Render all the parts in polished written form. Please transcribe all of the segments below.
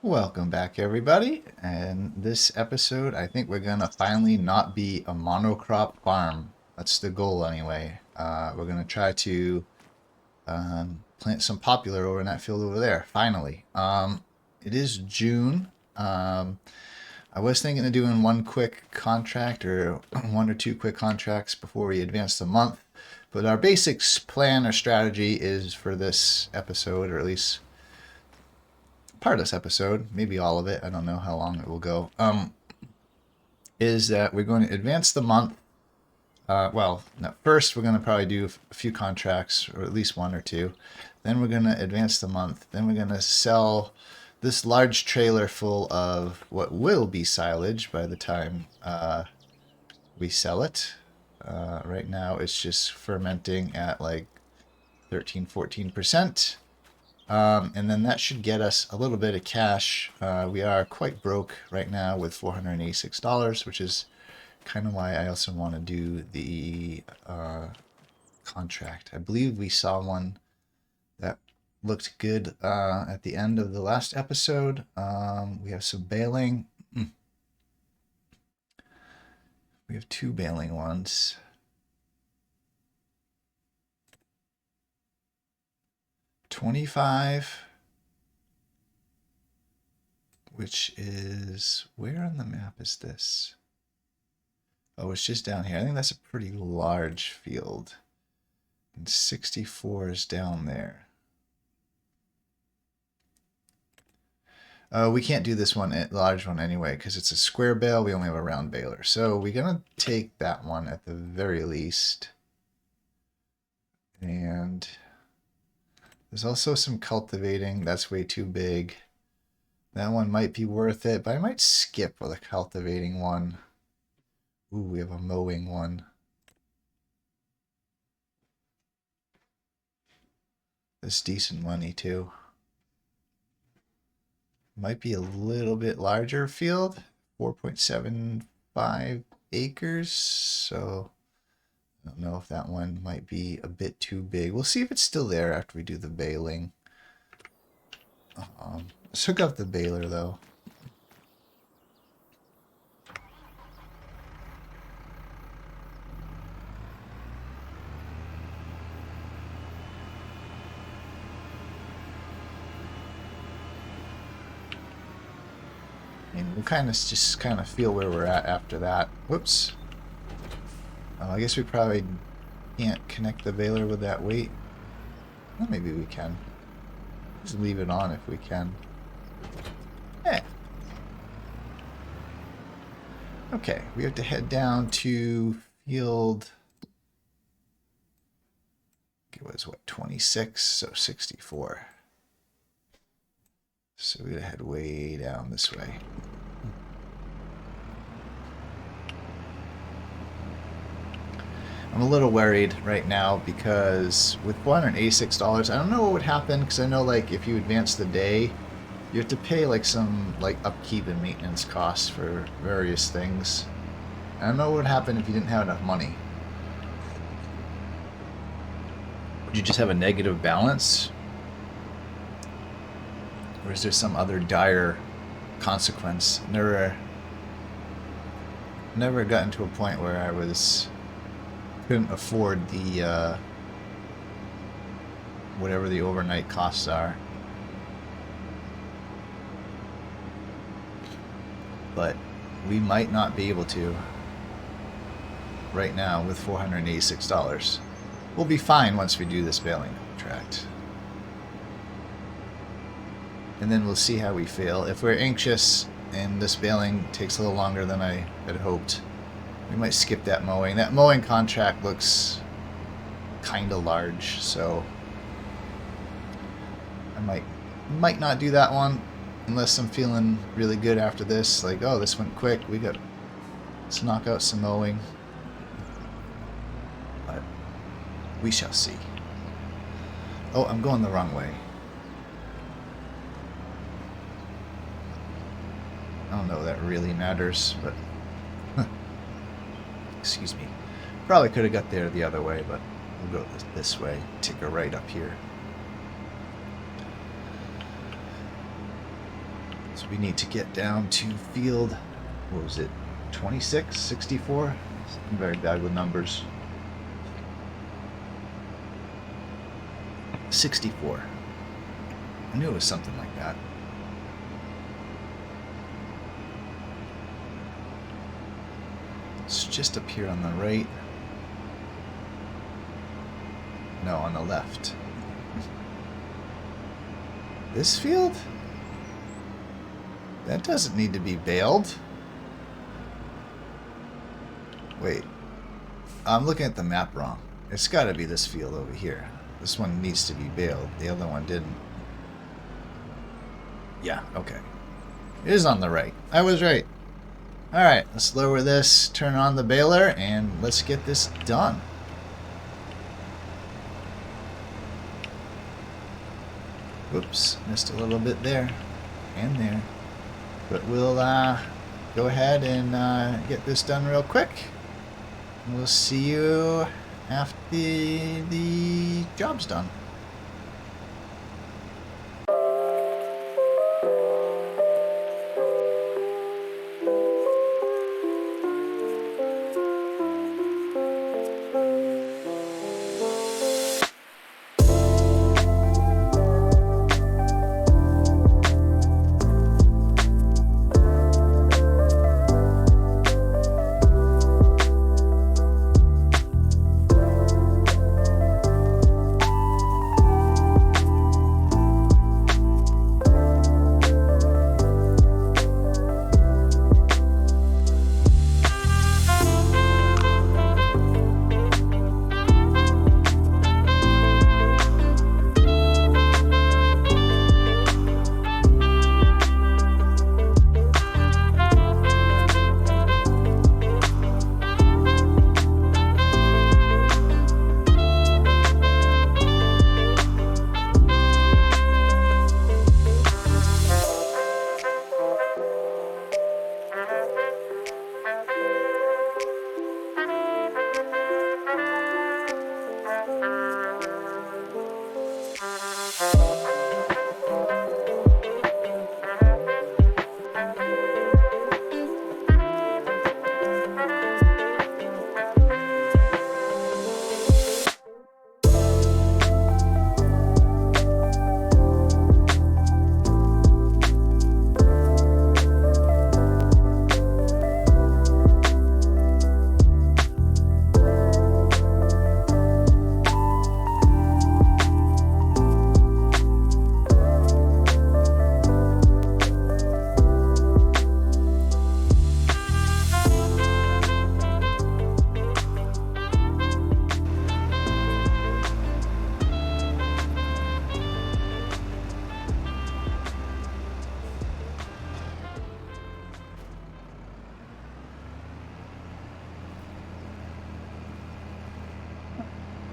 Welcome back, everybody. And this episode, I think we're gonna finally not be a monocrop farm. That's the goal, anyway. We're gonna try to plant some poplar over in that field over there. Finally, it is June. I was thinking of doing one quick contract or one or two quick contracts before we advance the month. But our basic plan or strategy is for this episode, or at least part of this episode, maybe all of it, I don't know how long it will go, is that we're going to advance the month. Well, no, first we're going to probably do a few contracts, or at least one or two. Then we're going to advance the month. Then we're going to sell this large trailer full of what will be silage by the time we sell it. Right now it's just fermenting at like 13-14%. And then that should get us a little bit of cash. We are quite broke right now with $486, which is kind of why I also want to do the contract. I believe we saw one that looked good at the end of the last episode. We have some baling. We have two baling ones. $25, which is, where on the map is this? Oh, it's just down here. I think that's a pretty large field. And 64 is down there. We can't do this one, large one anyway, because it's a square bale. We only have a round baler. So we're going to take that one at the very least. And there's also some cultivating. That's way too big. That one might be worth it, but I might skip for the cultivating one. Ooh, we have a mowing one. That's decent money too. Might be a little bit larger field. 4.75 acres. So I don't know if that one might be a bit too big. We'll see if it's still there after we do the baling. Let's hook up the baler though. And we'll just kind of feel where we're at after that. Whoops. I guess we probably can't connect the baler with that weight. Well, maybe we can. Just leave it on if we can. Yeah. Okay, we have to head down to field. It was what, 26, so 64. So we gotta head way down this way. I'm a little worried right now because with $486, I don't know what would happen, because I know like if you advance the day, you have to pay like some like upkeep and maintenance costs for various things. I don't know what would happen if you didn't have enough money. Would you just have a negative balance? Or is there some other dire consequence? Never gotten to a point where I couldn't afford the whatever the overnight costs are. But we might not be able to right now with $486. We'll be fine once we do this baling contract. And then we'll see how we feel. If we're anxious and this baling takes a little longer than I had hoped, we might skip that mowing. That mowing contract looks kind of large, so I might not do that one unless I'm feeling really good after this. Like, oh, this went quick. Let's knock out some mowing. But we shall see. Oh, I'm going the wrong way. I don't know if that really matters, but excuse me. Probably could have got there the other way, but we'll go this way. Take a right up here. So we need to get down to field, what was it, 26, 64? I'm very bad with numbers. 64. I knew it was something like that. It's just up here on the right. No, on the left. This field? That doesn't need to be baled. Wait. I'm looking at the map wrong. It's got to be this field over here. This one needs to be baled. The other one didn't. Yeah, okay. It is on the right. I was right. Alright, let's lower this, turn on the baler, and let's get this done. Whoops, missed a little bit there. And there. But we'll go ahead and get this done real quick. We'll see you after the job's done.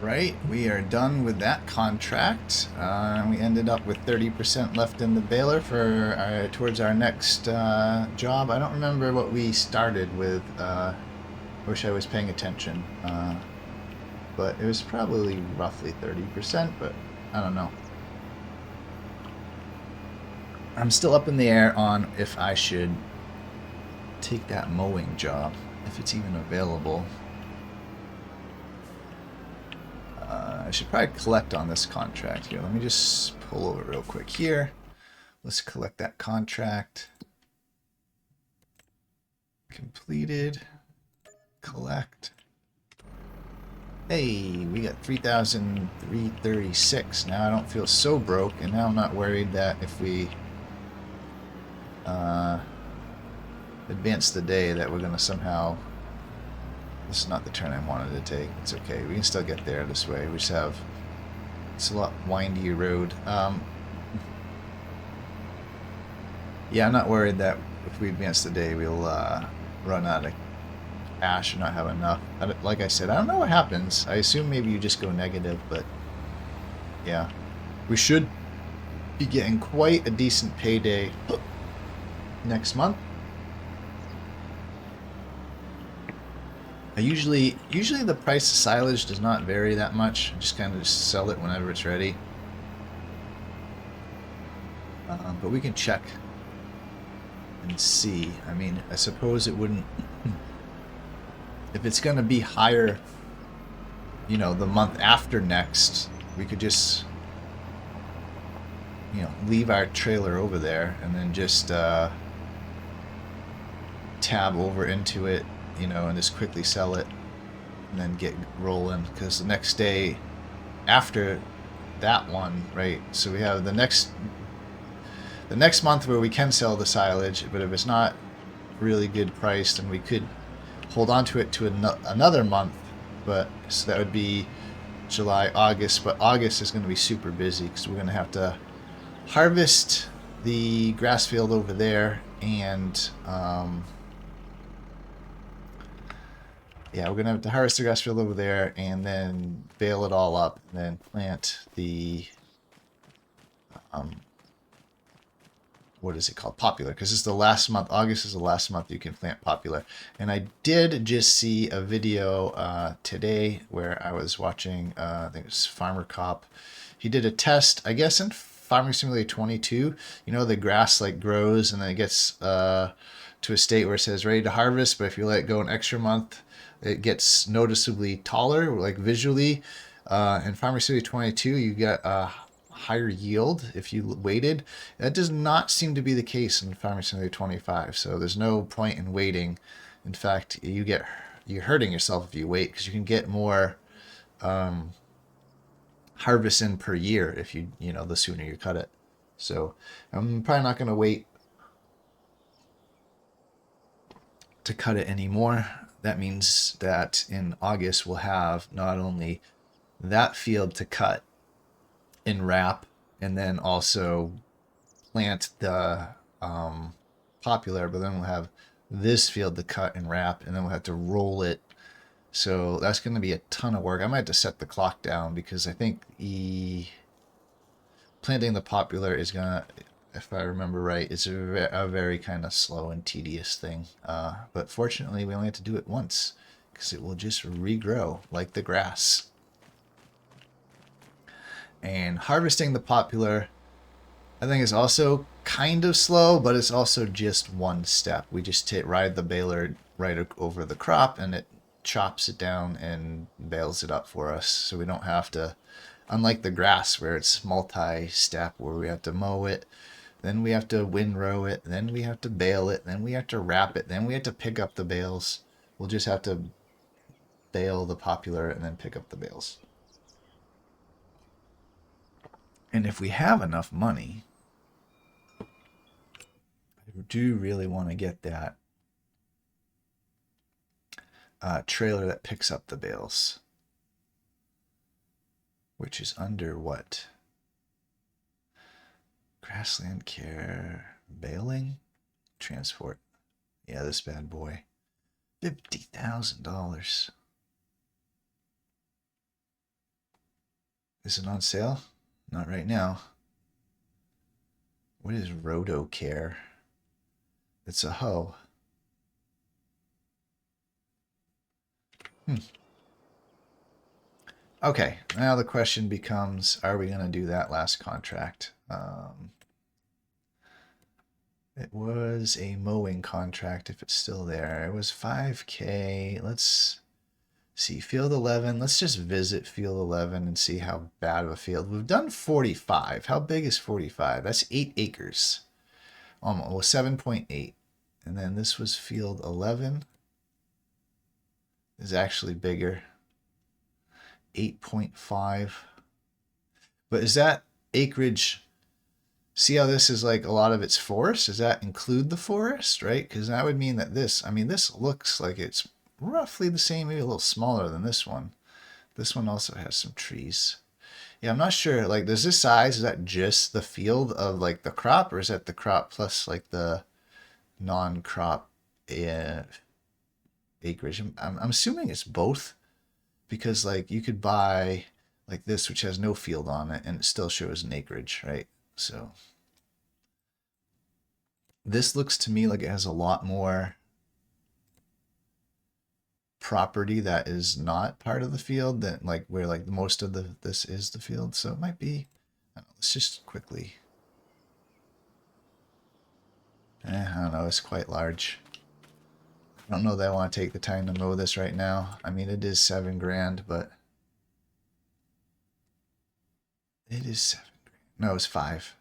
Right, we are done with that contract. We ended up with 30% left in the baler for towards our next job. I don't remember what we started with. Wish I was paying attention. But it was probably roughly 30%, but I don't know. I'm still up in the air on if I should take that mowing job, if it's even available. I should probably collect on this contract here. Let me just pull over real quick here. Let's collect that contract. Completed. Collect. Hey, we got 3,336. Now I don't feel so broke, and now I'm not worried that if we advance the day that we're going to somehow... This is not the turn I wanted to take. It's okay. We can still get there this way. We just have... It's a lot windier road. Yeah, I'm not worried that if we advance the day, we'll run out of cash or not have enough. Like I said, I don't know what happens. I assume maybe you just go negative, but... Yeah. We should be getting quite a decent payday next month. Usually the price of silage does not vary that much. I just kind of just sell it whenever it's ready. But we can check and see. I mean, I suppose it wouldn't, if it's going to be higher, you know, the month after next, we could just, you know, leave our trailer over there and then just tab over into it, you know, and just quickly sell it and then get rolling. Because the next day after that one, right? So we have the next month where we can sell the silage, but if it's not really good priced, then we could hold on to it to another month. But so that would be July, August. But August is going to be super busy because we're going to have to harvest the grass field over there, and yeah, we're gonna have to harvest the grass field over there, and then bale it all up, and then plant the what is it called? Poplar, because it's the last month. August is the last month you can plant poplar. And I did just see a video today where I was watching, I think it was Farmer Cop. He did a test, I guess in Farming Simulator 22. You know, the grass like grows and then it gets to a state where it says ready to harvest, but if you let it go an extra month, it gets noticeably taller, like visually. In Farming Simulator 22, you get higher yield if you waited. That does not seem to be the case in Farming Simulator 25, so there's no point in waiting. In fact, you're hurting yourself if you wait, because you can get more harvest in per year if you know, the sooner you cut it. So I'm probably not going to wait to cut it anymore. That means that in August we'll have not only that field to cut in wrap, and then also plant the poplar, but then we'll have this field to cut and wrap, and then we'll have to roll it. So that's going to be a ton of work. I might have to set the clock down, because I think planting the poplar is going to, if I remember right, it's a very kind of slow and tedious thing. But fortunately, we only have to do it once, because it will just regrow like the grass. And harvesting the poplar, I think, is also kind of slow, but it's also just one step. We just ride the baler right over the crop, and it chops it down and bales it up for us. So we don't have to, unlike the grass where it's multi-step, where we have to mow it, then we have to windrow it, then we have to bale it, then we have to wrap it, then we have to pick up the bales. We'll just have to bale the poplar and then pick up the bales. And if we have enough money, I do really want to get that trailer that picks up the bales, which is under what? Grassland care, baling, transport. Yeah, this bad boy. $50,000. Is it on sale? Not right now. What is Roto Care? It's a hoe. Okay, now the question becomes, are we going to do that last contract? It was a mowing contract, if it's still there. It was 5K. Let's see, field 11. Let's just visit field 11 and see how bad of a field. We've done 45. How big is 45? That's 8 acres. Almost 7.8. And then this was field 11. Is actually bigger. 8.5. But is that acreage? See how this is like a lot of it's forest? Does that include the forest, right? Because that would mean that this, I mean, this looks like it's roughly the same, maybe a little smaller than this one. This one also has some trees. Yeah, I'm not sure. Like, does this size, is that just the field of like the crop, or is that the crop plus like the non-crop acreage? I'm assuming it's both, because like you could buy like this, which has no field on it, and it still shows an acreage, right? So this looks to me like it has a lot more property that is not part of the field than like where like most of this is the field. So it might be, I don't know, let's just quickly. I don't know, it's quite large. I don't know that I want to take the time to mow this right now. I mean, it is 7 grand, but it is 7 grand. No, it's 5.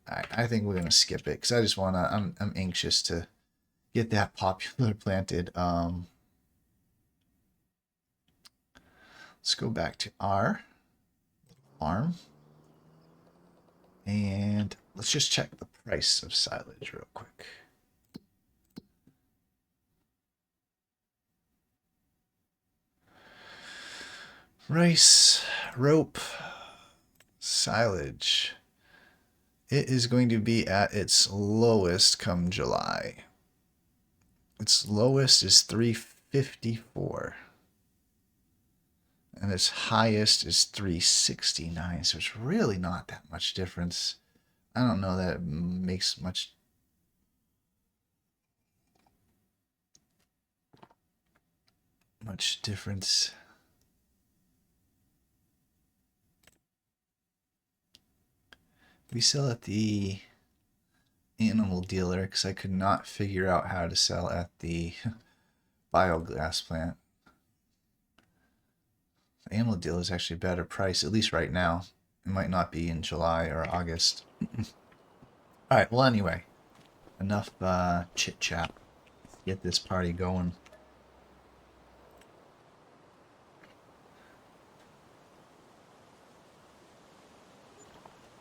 I think we're gonna skip it because I just wanna. I'm anxious to get that poplar planted. Let's go back to our farm and let's just check the price of silage real quick. Rice, rope, silage. It is going to be at its lowest come July. Its lowest is 354. And its highest is 369. So it's really not that much difference. I don't know that it makes much difference. We sell at the animal dealer because I could not figure out how to sell at the biogas plant. The animal dealer is actually a better price, at least right now. It might not be in July or August. Alright, well anyway, enough chit chat. Let's get this party going.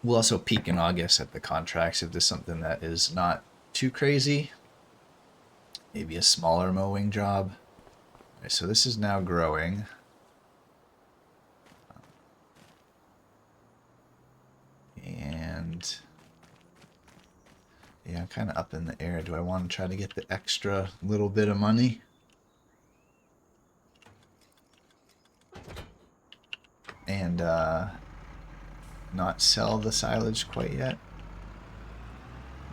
We'll also peak in August at the contracts if there's something that is not too crazy. Maybe a smaller mowing job. Okay, so this is now growing. And yeah, I'm kind of up in the air. Do I want to try to get the extra little bit of money? And not sell the silage quite yet?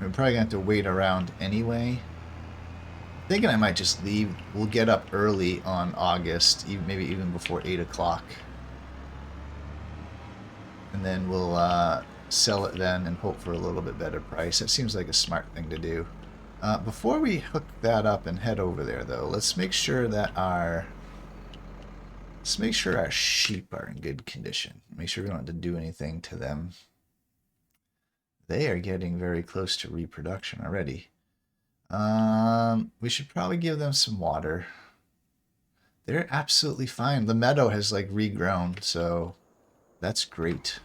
We're probably going to have to wait around anyway. Thinking I might just leave. We'll get up early on August, maybe even before 8 o'clock. And then we'll sell it then and hope for a little bit better price. That seems like a smart thing to do. Before we hook that up and head over there, though, let's make sure that our sheep are in good condition. Make sure we don't have to do anything to them. They are getting very close to reproduction already. We should probably give them some water. They're absolutely fine. The meadow has like regrown, so that's great.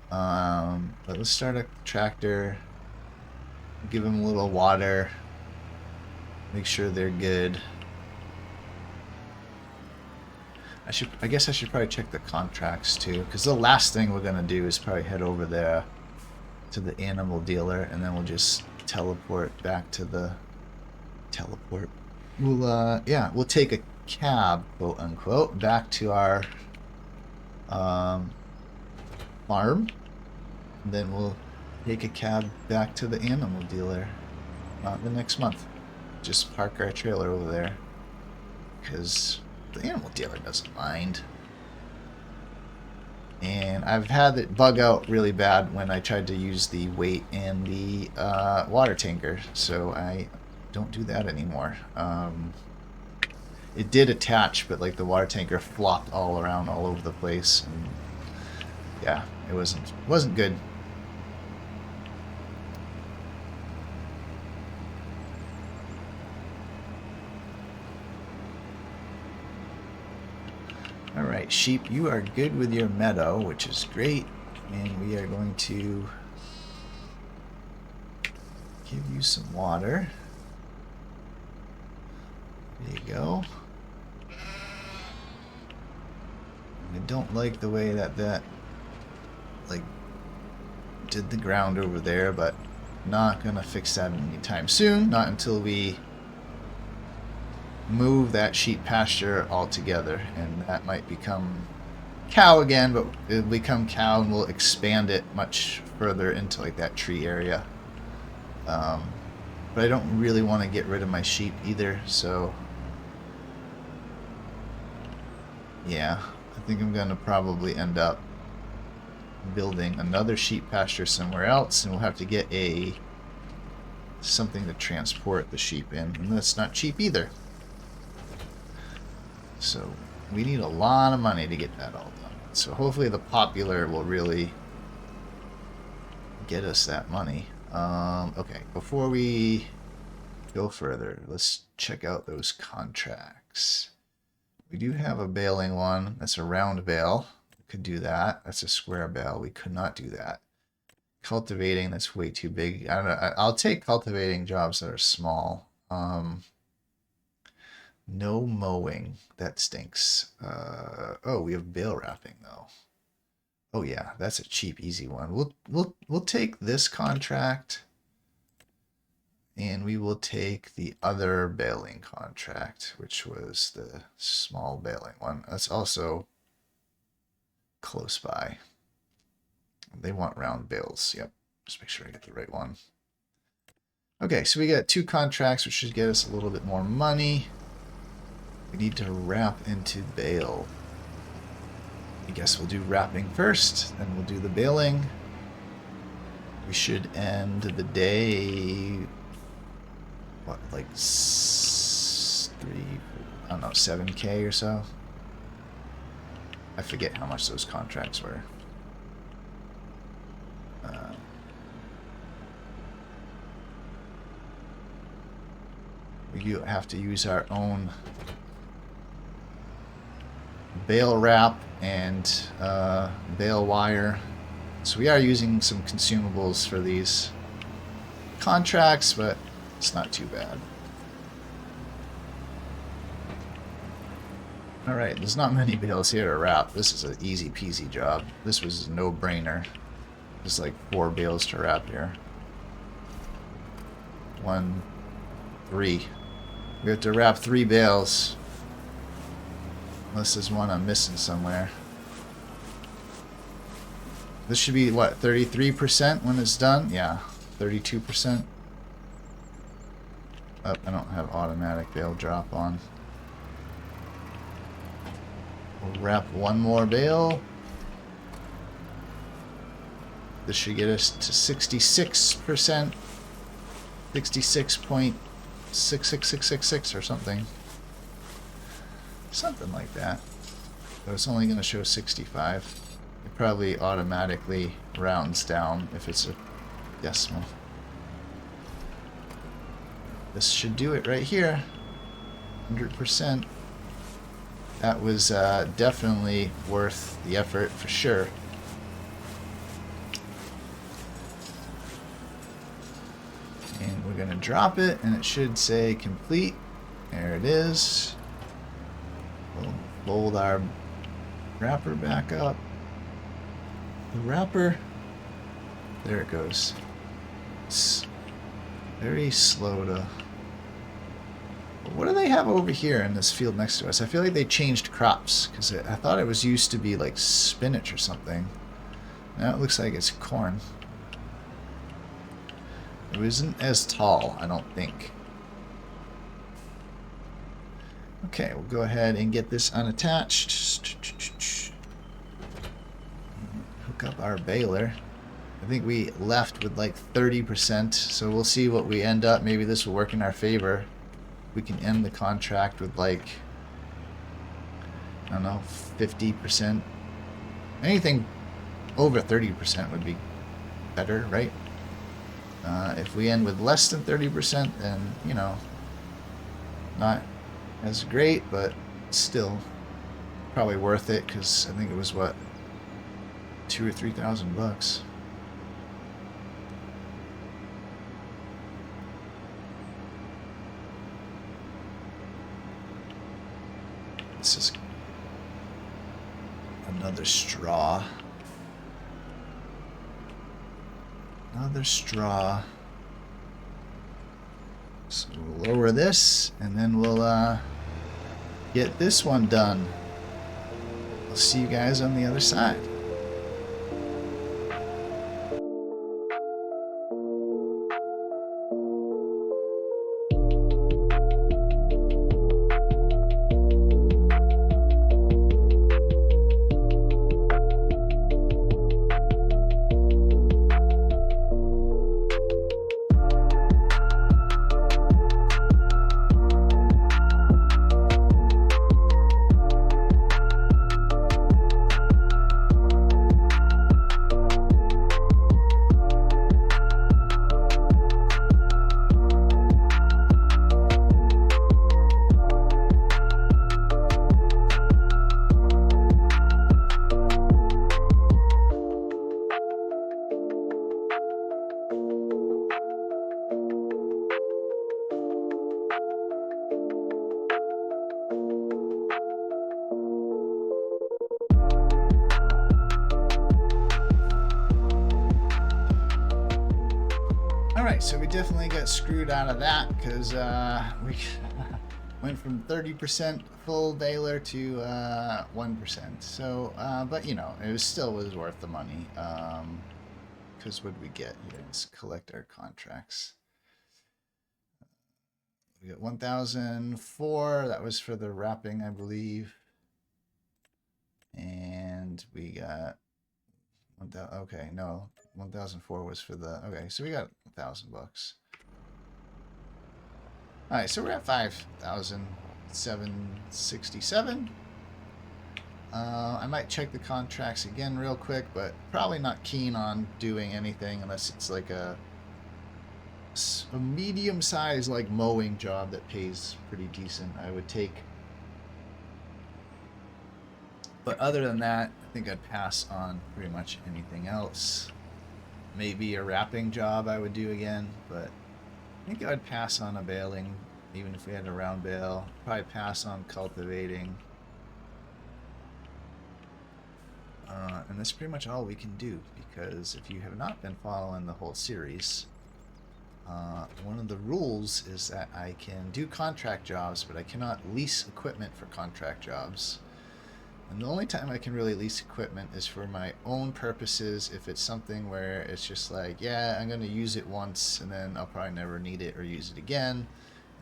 But let's start a tractor. Give them a little water. Make sure they're good. I guess I should probably check the contracts too, because the last thing we're gonna do is probably head over there to the animal dealer, and then we'll just teleport back to the we'll take a cab, quote unquote, back to our farm, and then we'll take a cab back to the animal dealer the next month. Just park our trailer over there because the animal dealer doesn't mind. And I've had it bug out really bad when I tried to use the weight and the water tanker, so I don't do that anymore. It did attach, but like the water tanker flopped all around all over the place, and yeah, it wasn't good. Alright, sheep, you are good with your meadow, which is great. And we are going to give you some water. There you go. I don't like the way that like did the ground over there, but not gonna fix that anytime soon. Not until we move that sheep pasture altogether, and that might become cow again, but it'll become cow and we'll expand it much further into like that tree area. But I don't really want to get rid of my sheep either, so yeah, I think I'm gonna probably end up building another sheep pasture somewhere else, and we'll have to get something to transport the sheep in, and that's not cheap either. So we need a lot of money to get that all done. So hopefully the poplar will really get us that money. Okay, before we go further, let's check out those contracts. We do have a baling one. That's a round bale. We could do that. That's a square bale. We could not do that. Cultivating, that's way too big. I don't know. I'll take cultivating jobs that are small. No mowing. That stinks. Oh, we have bale wrapping though. Oh yeah, that's a cheap, easy one. We'll take this contract, and we will take the other baling contract, which was the small baling one. That's also close by. They want round bales. Yep. Just make sure I get the right one. Okay, so we got 2 contracts, which should get us a little bit more money. We need to wrap into bale. I guess we'll do wrapping first, then we'll do the baling. We should end the day, what, like 7K or so? I forget how much those contracts were. We do have to use our own bale wrap and bale wire. So we are using some consumables for these contracts, but it's not too bad. Alright, there's not many bales here to wrap. This is an easy peasy job. This was a no-brainer. There's like 4 bales to wrap here. 1, 3. We have to wrap 3 bales. Unless there's one I'm missing somewhere. This should be, what, 33% when it's done? Yeah, 32%. Oh, I don't have automatic bale drop on. We'll wrap 1 more bale. This should get us to 66%. 66.66666 or something. Something like that. But it's only going to show 65. It probably automatically rounds down if it's a decimal. This should do it right here. 100%. That was definitely worth the effort for sure. And we're going to drop it, and it should say complete. There it is. We'll fold our wrapper back up. The wrapper, there it goes. It's very slow to... What do they have over here in this field next to us? I feel like they changed crops, because I thought it was used to be like spinach or something. Now it looks like it's corn. It isn't as tall, I don't think. Okay, we'll go ahead and get this unattached. Hook up our baler. I think we left with like 30%, so we'll see what we end up. Maybe this will work in our favor. We can end the contract with like, I don't know, 50%. Anything over 30% would be better, right? If we end with less than 30%, then, you know, not as great, but still probably worth it, because I think it was, what, $2,000 or $3,000. This is another straw. Another straw. So we'll lower this, and then we'll get this one done. I'll see you guys on the other side. Alright, so we definitely got screwed out of that because we went from 30% full baler to 1%. So, but you know, it was still was worth the money. Because what did we get here? Let's collect our contracts. We got 1,004. That was for the wrapping, I believe. And we got 1,000. Okay, no, 1,004 was for the. Okay, so we got $1,000. All right, so we're at 5,767. I might check the contracts again real quick, but probably not keen on doing anything unless it's like a medium-sized like mowing job that pays pretty decent. I would take. But other than that, I think I'd pass on pretty much anything else. Maybe a wrapping job I would do again, but I think I'd pass on a baling, even if we had a round bale. Probably pass on cultivating. And that's pretty much all we can do, because if you have not been following the whole series, one of the rules is that I can do contract jobs, but I cannot lease equipment for contract jobs. And the only time I can really lease equipment is for my own purposes. If it's something where it's just like, yeah, I'm going to use it once and then I'll probably never need it or use it again.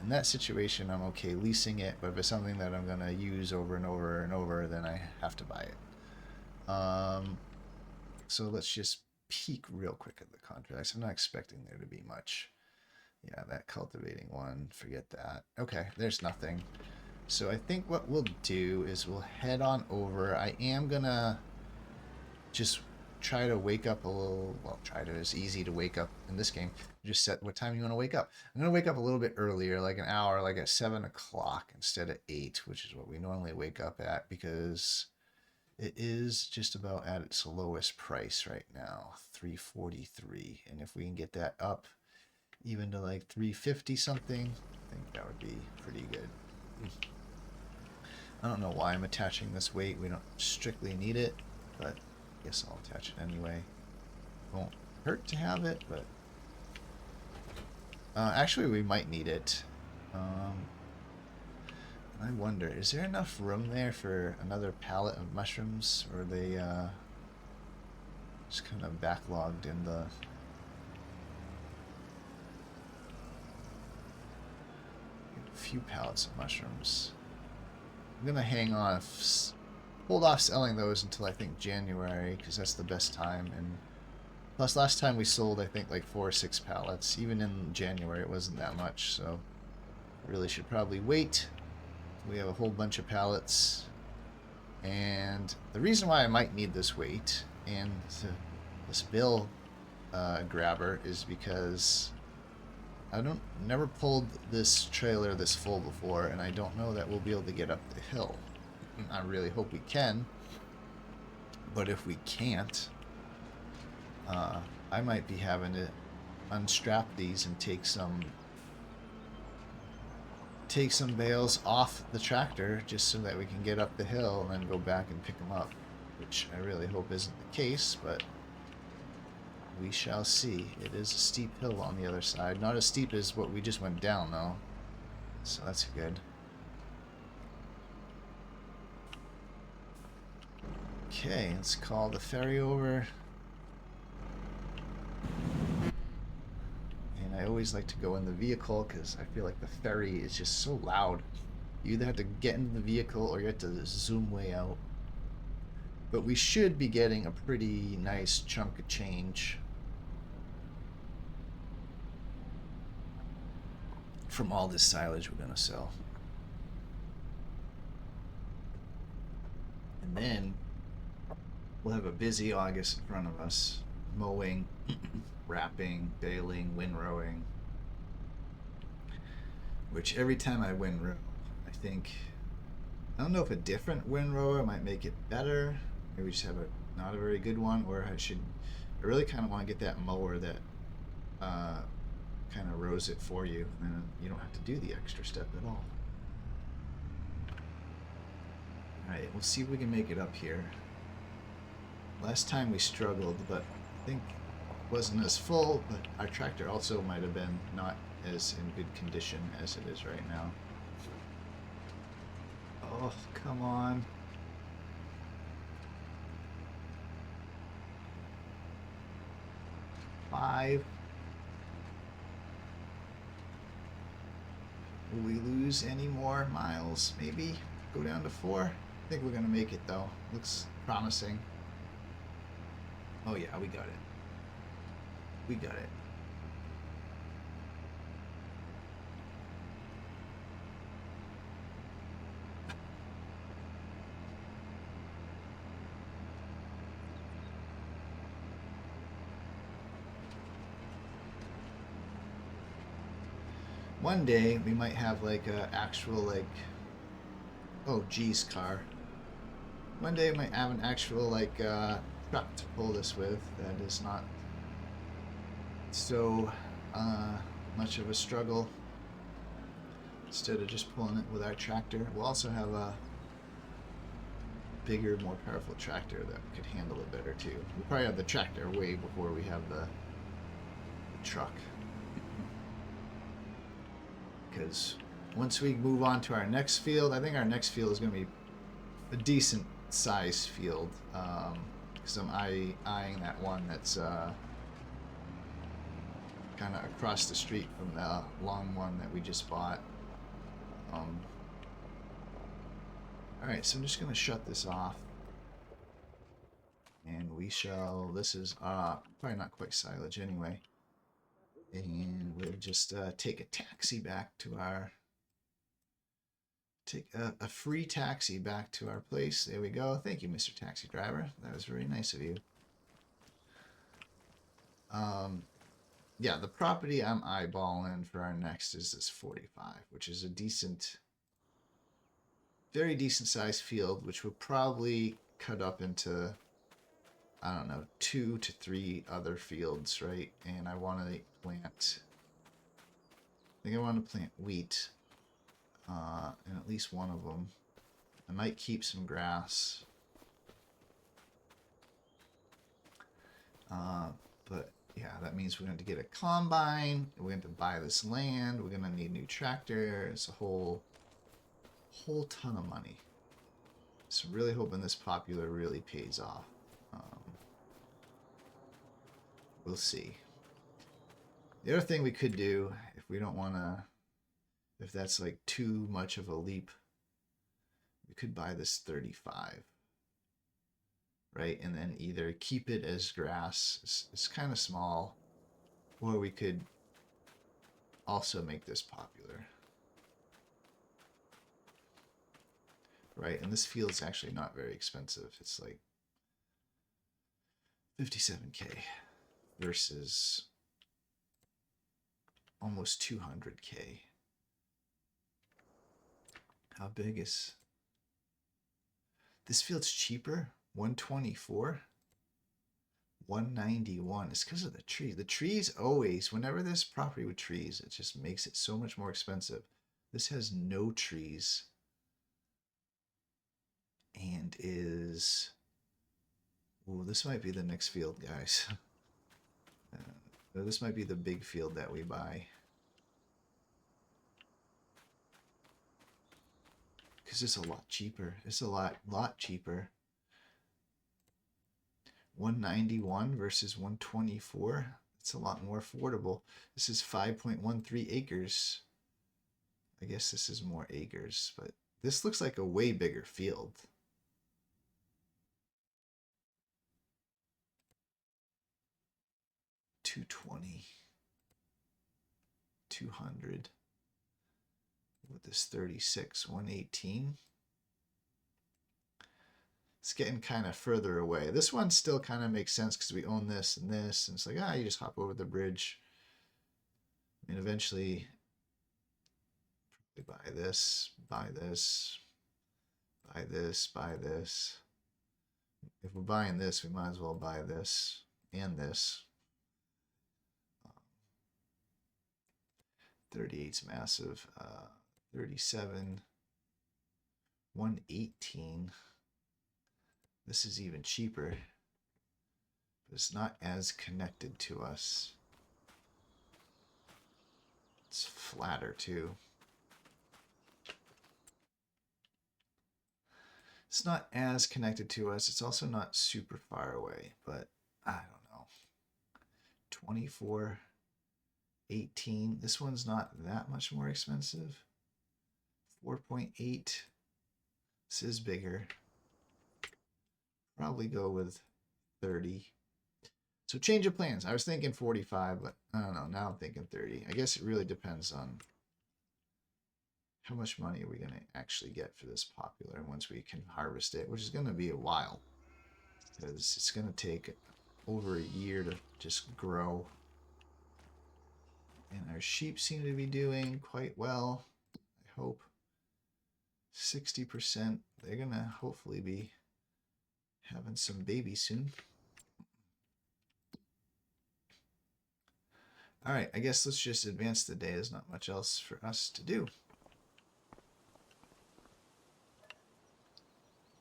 In that situation, I'm okay leasing it. But if it's something that I'm going to use over and over and over, then I have to buy it. So let's just peek real quick at the contracts. I'm not expecting there to be much. Yeah, that cultivating one, forget that. Okay, there's nothing. So I think what we'll do is we'll head on over. I am gonna just try to wake up a little, well, try to, it's easy to wake up in this game. Just set what time you want to wake up. I'm gonna wake up a little bit earlier, like an hour, like at 7 o'clock instead of 8, which is what we normally wake up at, because it is just about at its lowest price right now, 343. And if we can get that up even to like 350 something, I think that would be pretty good. I don't know why I'm attaching this weight. We don't strictly need it, but I guess I'll attach it anyway. Won't hurt to have it, but actually we might need it. I wonder, is there enough room there for another pallet of mushrooms, or are they just kind of backlogged in the... A few pallets of mushrooms. I'm gonna hang on, hold off selling those until I think January, because that's the best time. And plus, last time we sold, I think like 4 or 6 pallets. Even in January, it wasn't that much, so really should probably wait. We have a whole bunch of pallets, and the reason why I might need this weight and this bill grabber is because I never pulled this trailer this full before, and I don't know that we'll be able to get up the hill. I really hope we can, but if we can't, I might be having to unstrap these and take some bales off the tractor just so that we can get up the hill and then go back and pick them up, which I really hope isn't the case, but we shall see. It is a steep hill on the other side. Not as steep as what we just went down, though. So that's good. Okay, let's call the ferry over. And I always like to go in the vehicle because I feel like the ferry is just so loud. You either have to get into the vehicle or you have to zoom way out. But we should be getting a pretty nice chunk of change from all this silage we're going to sell. And then we'll have a busy August in front of us. Mowing, wrapping, baling, windrowing. Which every time I windrow, I think, I don't know if a different windrower might make it better. Maybe we just have not a very good one, or I really kind of want to get that mower that kind of rows it for you, and then you don't have to do the extra step at all. Alright, we'll see if we can make it up here. Last time we struggled, but I think wasn't as full, but our tractor also might have been not as in good condition as it is right now. Oh, come on. Five. Will we lose any more miles? Maybe go down to 4. I think we're gonna make it though. Looks promising. Oh yeah, we got it. We got it. One day we might have like a actual like, oh geez, car. One day we might have an actual like truck to pull this with that is not so much of a struggle. Instead of just pulling it with our tractor, we'll also have a bigger, more powerful tractor that could handle it better too. We'll probably have the tractor way before we have the truck. Because once we move on to our next field, I think our next field is going to be a decent sized field. Because I'm eyeing that one that's kind of across the street from the long one that we just bought. Alright, so I'm just going to shut this off. And we shall, this is probably not quite silage anyway. And we'll just take a taxi back to our, take a free taxi back to our place. There we go. Thank you, Mr. Taxi Driver. That was very nice of you. Yeah, the property I'm eyeballing for our next is this 45, which is a decent, very decent sized field, which will probably cut up into, I don't know, 2 to 3 other fields, right? And I want to plant, I think I want to plant wheat in at least one of them. I might keep some grass. But yeah, that means we're going to get a combine. We're going to buy this land. We're going to need a new tractor. It's a whole ton of money. So really hoping this popular really pays off. We'll see. The other thing we could do, if we don't want to, if that's like too much of a leap, we could buy this 35. Right? And then either keep it as grass, it's kind of small, or we could also make this popular. Right? And this field's actually not very expensive. It's like 57K versus almost 200K. How big is this field's cheaper? 124, 191. It's because of the trees. The trees always, whenever there's property with trees, it just makes it so much more expensive. This has no trees and is, oh, this might be the next field, guys. This might be the big field that we buy. Because it's a lot cheaper. It's a lot cheaper. 191 versus 124. It's a lot more affordable. This is 5.13 acres. I guess this is more acres, but this looks like a way bigger field. $220, $200. With this 36, 118. It's getting kind of further away. This one still kind of makes sense because we own this, and it's like, you just hop over the bridge. I mean, eventually, buy this, buy this, buy this, buy this. If we're buying this, we might as well buy this and this. 38's massive. 37, 118. This is even cheaper. but it's not as connected to us. It's flatter too. It's not as connected to us. It's also not super far away, but I don't know. 24.18. This one's not that much more expensive. 4.8. This is bigger. Probably go with 30. So change of plans. I was thinking 45, but I don't know. Now I'm thinking 30. I guess it really depends on how much money are we going to actually get for this poplar once we can harvest it, which is going to be a while because it's going to take over a year to just grow. And our sheep seem to be doing quite well, I hope. 60%. They're going to hopefully be having some babies soon. All right, I guess let's just advance the day. There's not much else for us to do.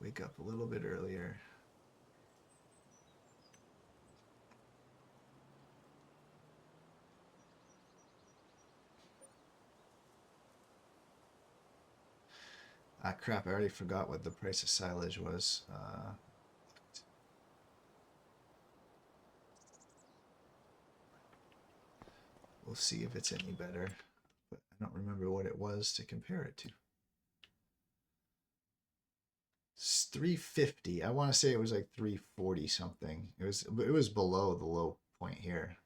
Wake up a little bit earlier. Ah, crap, I already forgot what the price of silage was. We'll see if it's any better, but I don't remember what it was to compare it to. It's 350. I want to say it was like 340 something. It was below the low point here.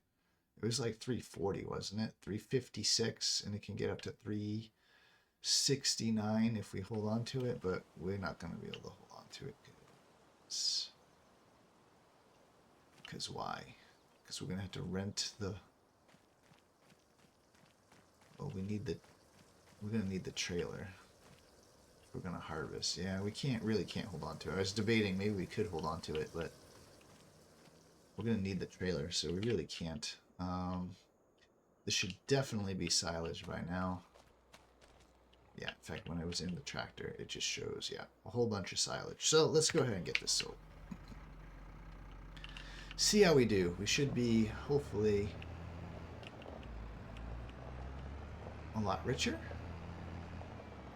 It was like 340, wasn't it? 356, and it can get up to 369 if we hold on to it, but we're not going to be able to hold on to it. Because why? Because we're going to have to rent the... Well, we're going to need the trailer. We're going to harvest. Yeah, we really can't hold on to it. I was debating maybe we could hold on to it, but we're going to need the trailer, so we really can't. This should definitely be silage by now. Yeah, in fact, when I was in the tractor, it just shows, yeah, a whole bunch of silage. So let's go ahead and get this sold. See how we do. We should be, hopefully, a lot richer.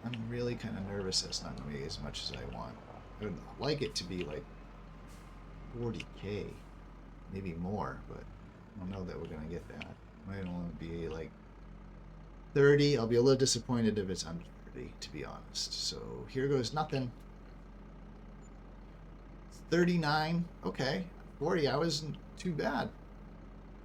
I'm really kind of nervous that's not going to be as much as I want. I would like it to be like 40K, maybe more, but I don't know that we're going to get that. Might only be like 30. I'll be a little disappointed if it's under 30, to be honest. So here goes nothing. 39. Okay. 40. I wasn't too bad.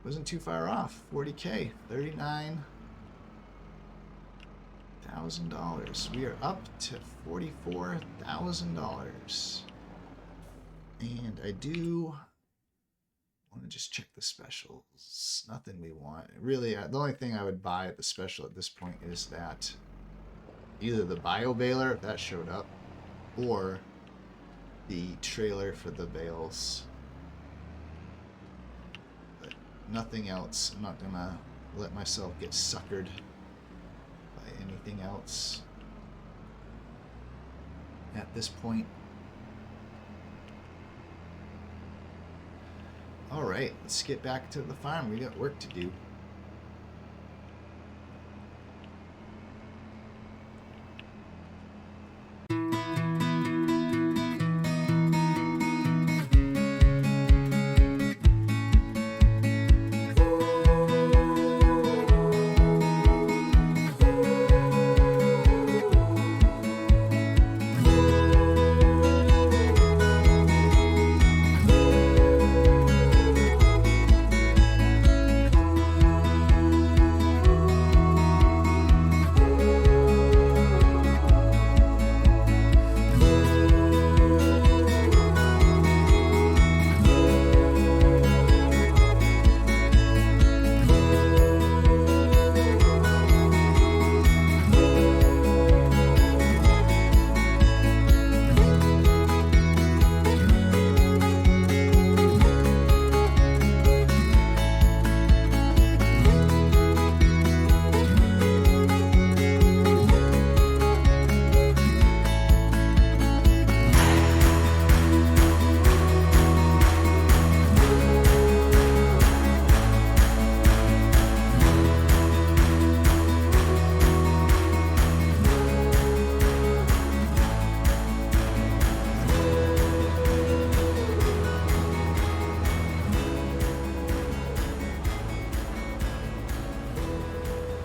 Wasn't too far off. 40K. $39,000. We are up to $44,000. And I do want to just check the specials. Nothing we want. Really, the only thing I would buy at the special at this point is that either the bio baler, if that showed up, or the trailer for the bales. But nothing else. I'm not gonna let myself get suckered by anything else at this point. All right, let's get back to the farm. We got work to do.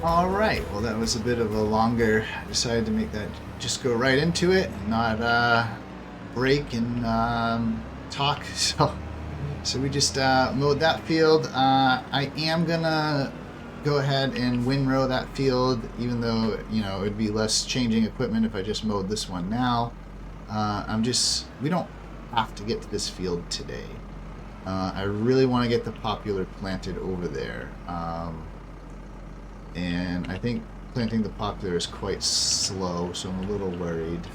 All right. Well, that was a bit of a longer. I decided to make that just go right into it, and not break and talk. So we just mowed that field. I am gonna go ahead and windrow that field, even though it'd be less changing equipment if I just mowed this one now. We don't have to get to this field today. I really want to get the poplar planted over there. And I think planting the poplar is quite slow, so I'm a little worried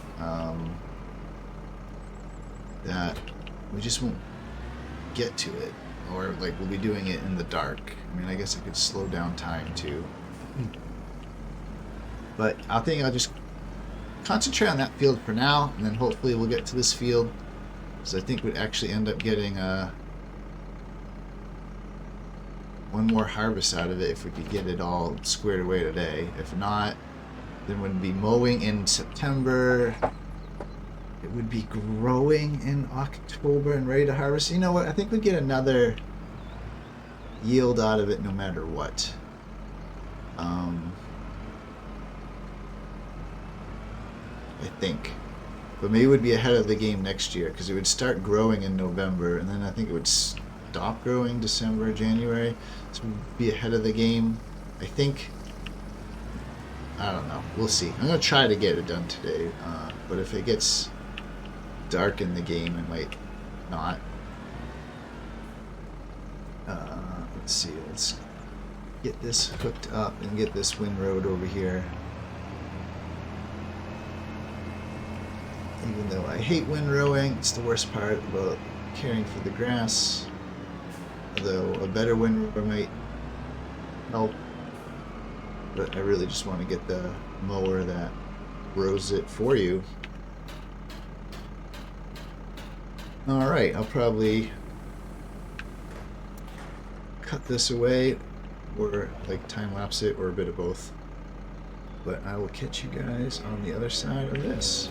that we just won't get to it, or like we'll be doing it in the dark. I mean, I guess I could slow down time too, but I think I'll just concentrate on that field for now, and then hopefully we'll get to this field, because I think we'd actually end up getting one more harvest out of it if we could get it all squared away today. If not, then we'd be mowing in September. It would be growing in October and ready to harvest. You know what? I think we'd get another yield out of it no matter what. I think. But maybe it would be ahead of the game next year, because it would start growing in November, and then I think it would stop growing December, January. So we'd be ahead of the game, I think. I don't know. We'll see. I'm going to try to get it done today, but if it gets dark in the game, I might not. Let's see. Let's get this hooked up and get this windrowed over here. Even though I hate windrowing, it's the worst part about caring for the grass. Although a better windrower might help. But I really just want to get the mower that rows it for you. Alright, I'll probably cut this away, or like time-lapse it, or a bit of both. But I will catch you guys on the other side of this.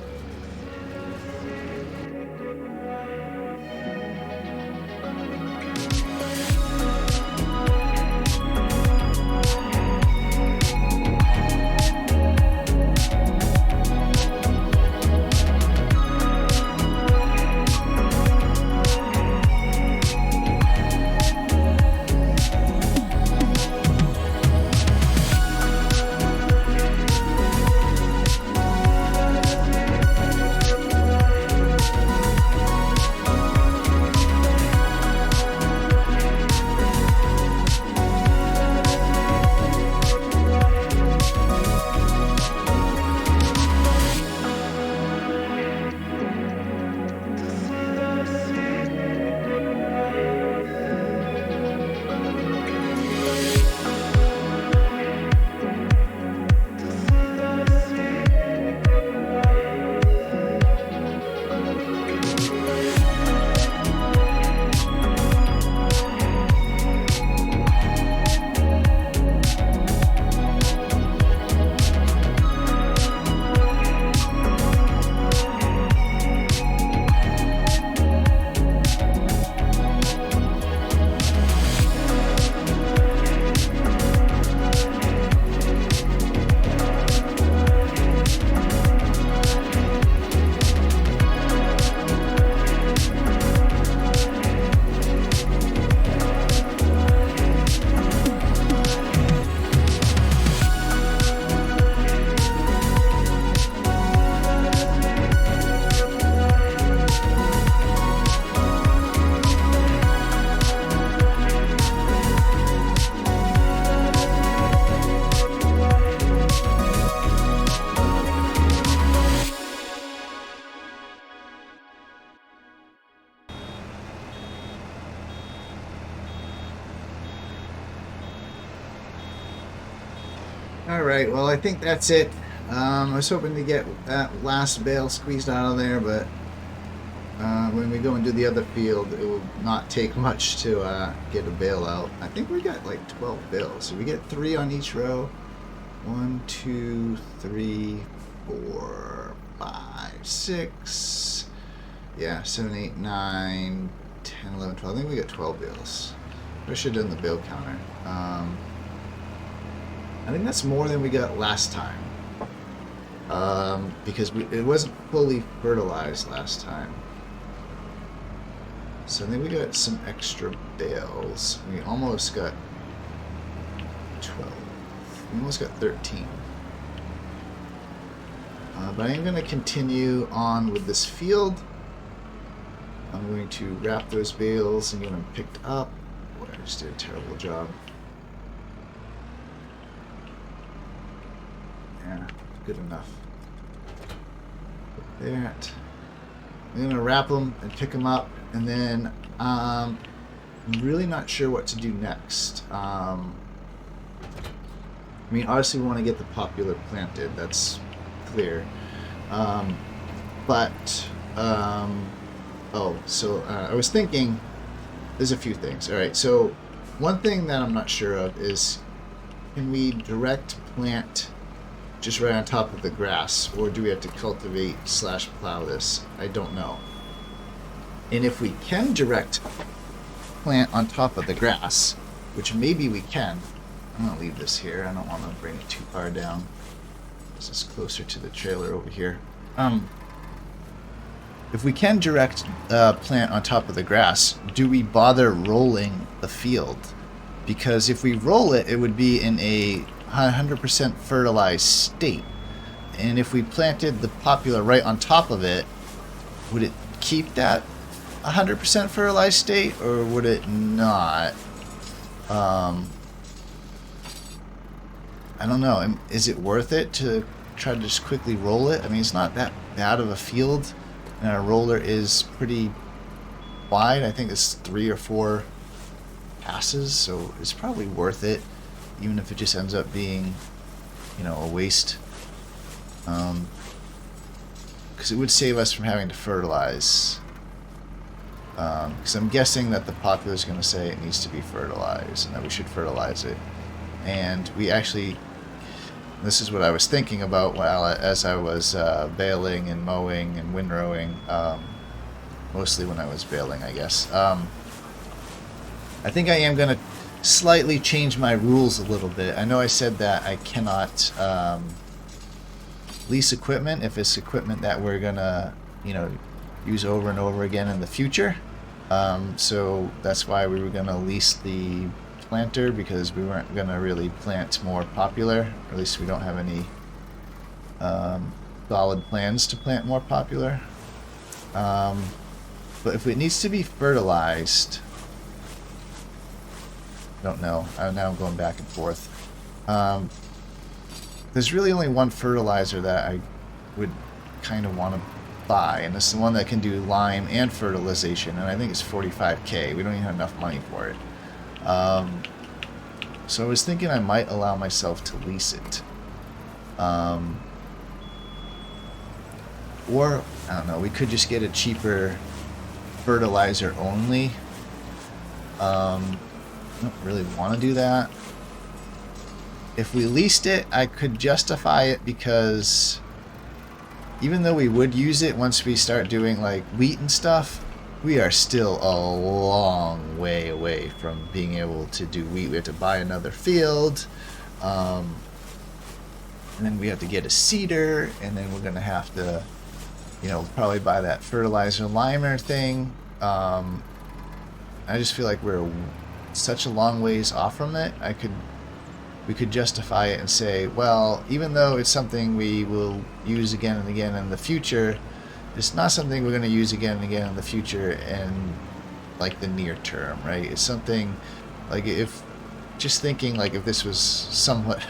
Alright, well I think that's it. I was hoping to get that last bale squeezed out of there, but when we go and do the other field, it will not take much to get a bale out. I think we got like 12 bales, so we get 3 on each row. 1, 2, 3, 4, 5, 6. Yeah, 7, 8, 9, 10, 11, 12. I think we got 12 bales. I should have done the bale counter. I think that's more than we got last time. Because it wasn't fully fertilized last time. So I think we got some extra bales. We almost got 12. We almost got 13. But I am going to continue on with this field. I'm going to wrap those bales and get them picked up. Boy, I just did a terrible job. Yeah, good enough. Put that. I'm going to wrap them and pick them up, and then I'm really not sure what to do next. I mean, obviously we want to get the poplar planted. That's clear. I was thinking, there's a few things. All right, so one thing that I'm not sure of is, can we direct plant just right on top of the grass, or do we have to cultivate / plow this? I don't know. And if we can direct plant on top of the grass, which maybe we can, I'm going to leave this here. I don't want to bring it too far down. This is closer to the trailer over here. If we can direct plant on top of the grass, do we bother rolling the field? Because if we roll it, it would be in a 100% fertilized state. And if we planted the poplar right on top of it, would it keep that 100% fertilized state, or would it not? I don't know. Is it worth it to try to just quickly roll it? I mean, it's not that bad of a field, and our roller is pretty wide. I think it's 3 or 4 passes, so it's probably worth it, even if it just ends up being, a waste. Because it would save us from having to fertilize. Because I'm guessing that the poplar is going to say it needs to be fertilized, and that we should fertilize it. And we actually, this is what I was thinking about as I was baling and mowing and windrowing, mostly when I was baling, I guess. I think I am going to slightly change my rules a little bit. I know I said that I cannot lease equipment if it's equipment that we're going to, use over and over again in the future. So that's why we were going to lease the planter, because we weren't going to really plant more poplar, or at least we don't have any solid plans to plant more poplar. But if it needs to be fertilized, I don't know. Now I'm going back and forth. There's really only one fertilizer that I would kind of want to buy, and it's the one that can do lime and fertilization, and I think it's $45K. We don't even have enough money for it. So I was thinking I might allow myself to lease it. Or, I don't know, we could just get a cheaper fertilizer only. I don't really want to do that. If we leased it, I could justify it, because even though we would use it once we start doing like wheat and stuff, we are still a long way away from being able to do wheat. We have to buy another field, and then we have to get a seeder, and then we're going to have to, probably buy that fertilizer limer thing. I just feel like we're such a long ways off from it. We could justify it and say, well, even though it's something we will use again and again in the future, it's not something we're going to use again and again in the future in like the near term, right? It's something like, if just thinking like if this was somewhat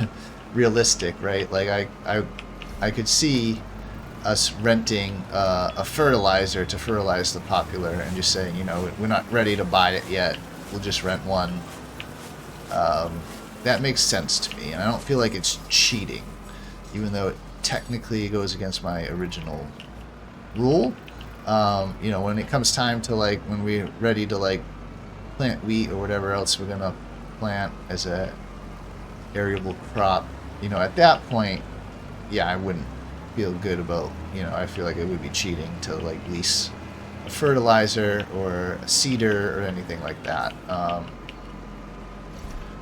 realistic, right? Like I could see us renting a fertilizer to fertilize the poplar and just saying, we're not ready to buy it yet, we'll just rent one. That makes sense to me, and I don't feel like it's cheating, even though it technically goes against my original rule. When it comes time to when we're ready to plant wheat or whatever else we're gonna plant as a arable crop, at that point, yeah, I wouldn't feel good about, I feel like it would be cheating to lease a fertilizer or a seeder or anything like that.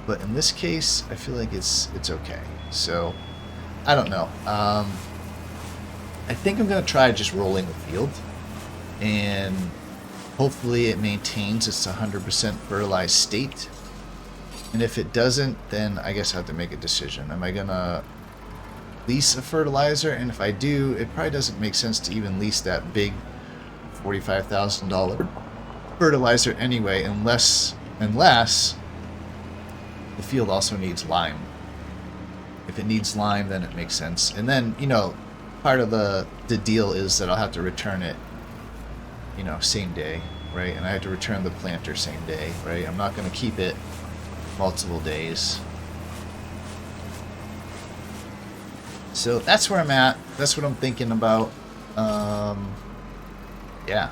but in this case, I feel like it's okay. So, I don't know. I think I'm going to try just rolling the field, and hopefully it maintains its 100% fertilized state. And if it doesn't, then I guess I have to make a decision. Am I going to lease a fertilizer? And if I do, it probably doesn't make sense to even lease that big $45,000 fertilizer anyway, unless the field also needs lime. If it needs lime, then it makes sense. And then, you know, part of the deal is that I'll have to return it, you know, same day, right? And I have to return the planter same day, right? I'm not going to keep it multiple days. So that's where I'm at. That's what I'm thinking about. Yeah.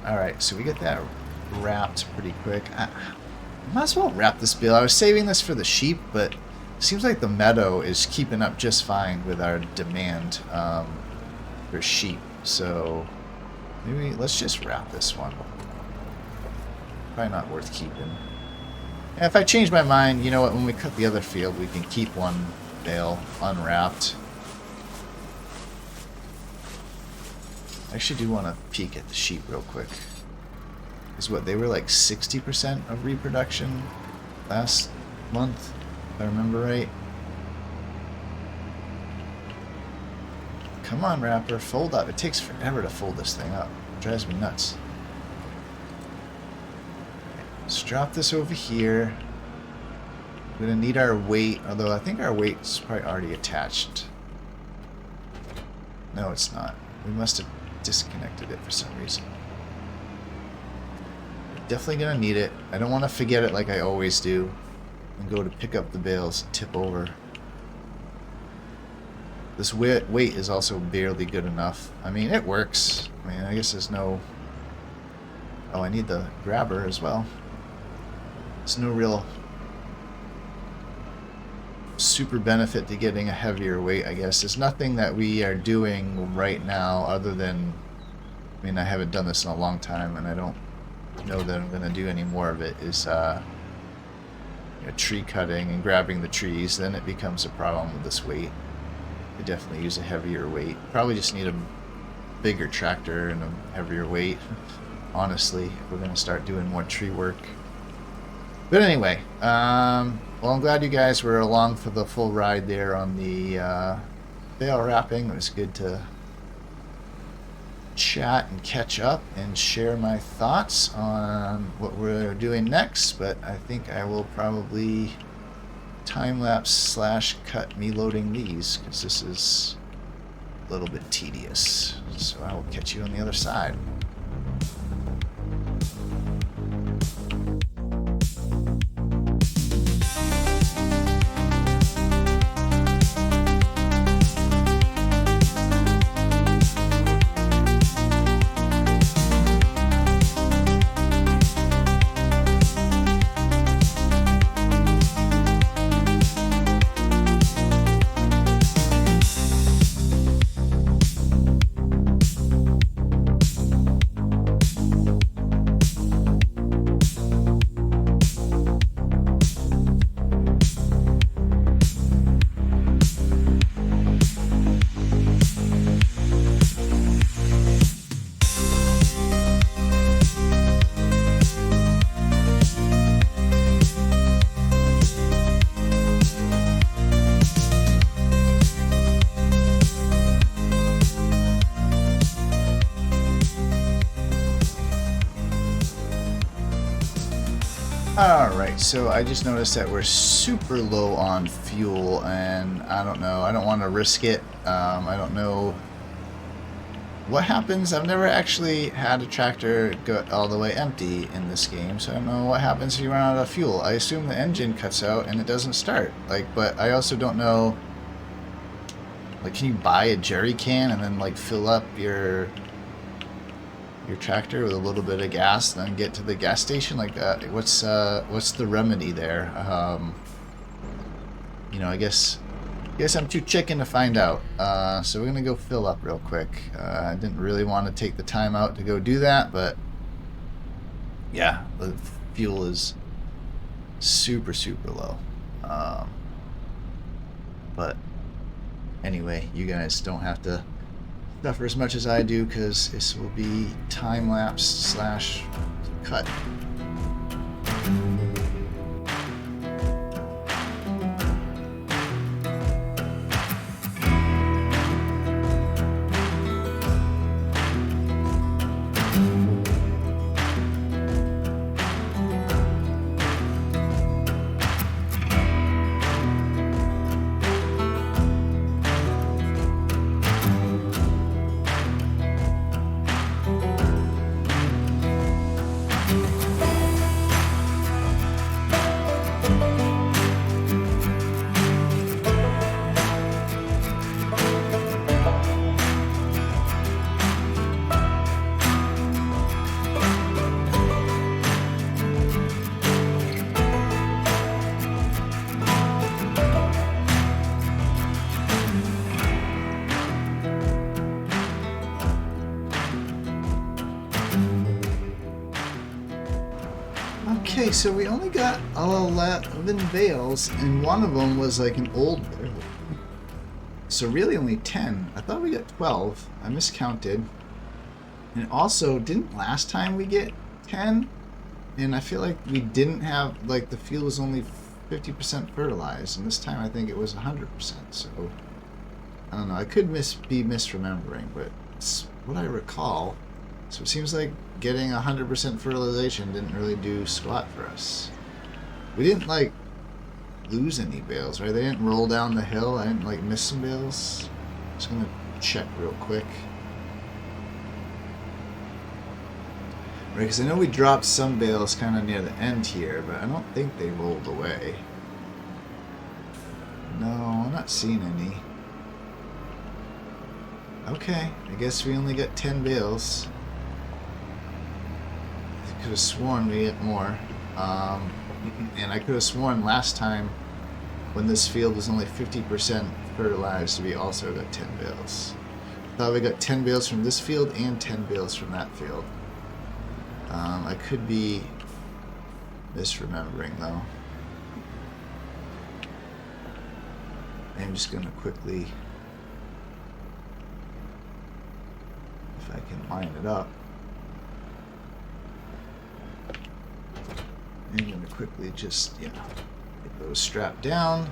Alright, so we get that wrapped pretty quick. I might as well wrap this bale. I was saving this for the sheep, but it seems like the meadow is keeping up just fine with our demand for sheep. So maybe let's just wrap this one. Probably not worth keeping. And if I change my mind, you know what, when we cut the other field, we can keep one bale unwrapped. I actually do want to peek at the sheep real quick. Because what, they were like 60% of reproduction last month, if I remember right. Come on, Rapper, fold up. It takes forever to fold this thing up. It drives me nuts. Let's drop this over here. We're going to need our weight, although I think our weight's probably already attached. No, it's not. We must have disconnected it for some reason. We're definitely going to need it. I don't want to forget it like I always do and go to pick up the bales and tip over. This weight is also barely good enough. I mean, it works. I mean, I guess there's no... Oh, I need the grabber as well. There's no real super benefit to getting a heavier weight, I guess. There's nothing that we are doing right now other than... I mean, I haven't done this in a long time, and I don't know that I'm going to do any more of it, is you know, tree cutting and grabbing the trees. Then it becomes a problem with this weight. I definitely use a heavier weight. Probably just need a bigger tractor and a heavier weight, honestly, if we're going to start doing more tree work. But anyway, well, I'm glad you guys were along for the full ride there on the bale wrapping. It was good to chat and catch up and share my thoughts on what we're doing next. But I think I will probably time-lapse / cut me loading these, because this is a little bit tedious. So I will catch you on the other side. Alright, so I just noticed that we're super low on fuel, and I don't know, I don't want to risk it. I don't know what happens. I've never actually had a tractor go all the way empty in this game, so I don't know what happens if you run out of fuel. I assume the engine cuts out and it doesn't start. Like, but I also don't know, like, can you buy a jerry can and then like fill up your tractor with a little bit of gas, then get to the gas station? Like, what's the remedy there? You know, I guess I'm too chicken to find out. So we're gonna go fill up real quick. I didn't really want to take the time out to go do that, but yeah, the fuel is super low. But anyway, you guys don't have to suffer as much as I do, because this will be time-lapse / cut. Okay, so we only got 11 bales, and one of them was like an old bale. So really only 10. I thought we got 12. I miscounted. And also, didn't last time we get 10? And I feel like we didn't have, like, the field was only 50% fertilized, and this time I think it was 100%. So, I don't know. I could be misremembering, but it's what I recall. So it seems like getting 100% fertilization didn't really do squat for us. We didn't, like, lose any bales, right? They didn't roll down the hill. I didn't, like, miss some bales. Just gonna check real quick. Right, because I know we dropped some bales kind of near the end here, but I don't think they rolled away. No, I'm not seeing any. Okay, I guess we only got 10 bales. I could have sworn we get more. And I could have sworn last time when this field was only 50% fertilized, we also got 10 bales. I thought we got 10 bales from this field and 10 bales from that field. I could be misremembering though. I'm just gonna quickly, if I can line it up, I'm gonna quickly just, get those strapped down.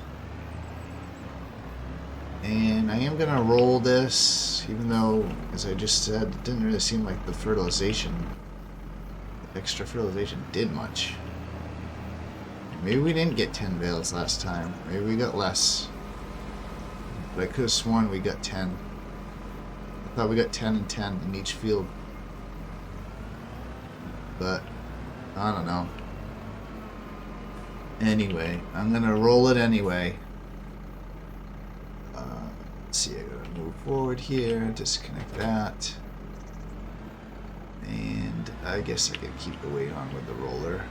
And I am gonna roll this, even though, as I just said, it didn't really seem like the extra fertilization did much. Maybe we didn't get 10 bales last time. Maybe we got less. But I could have sworn we got 10. I thought we got 10 and 10 in each field. But, I don't know. Anyway, I'm gonna roll it anyway. Let's see, I gotta move forward here, disconnect that. And I guess I could keep the weight on with the roller.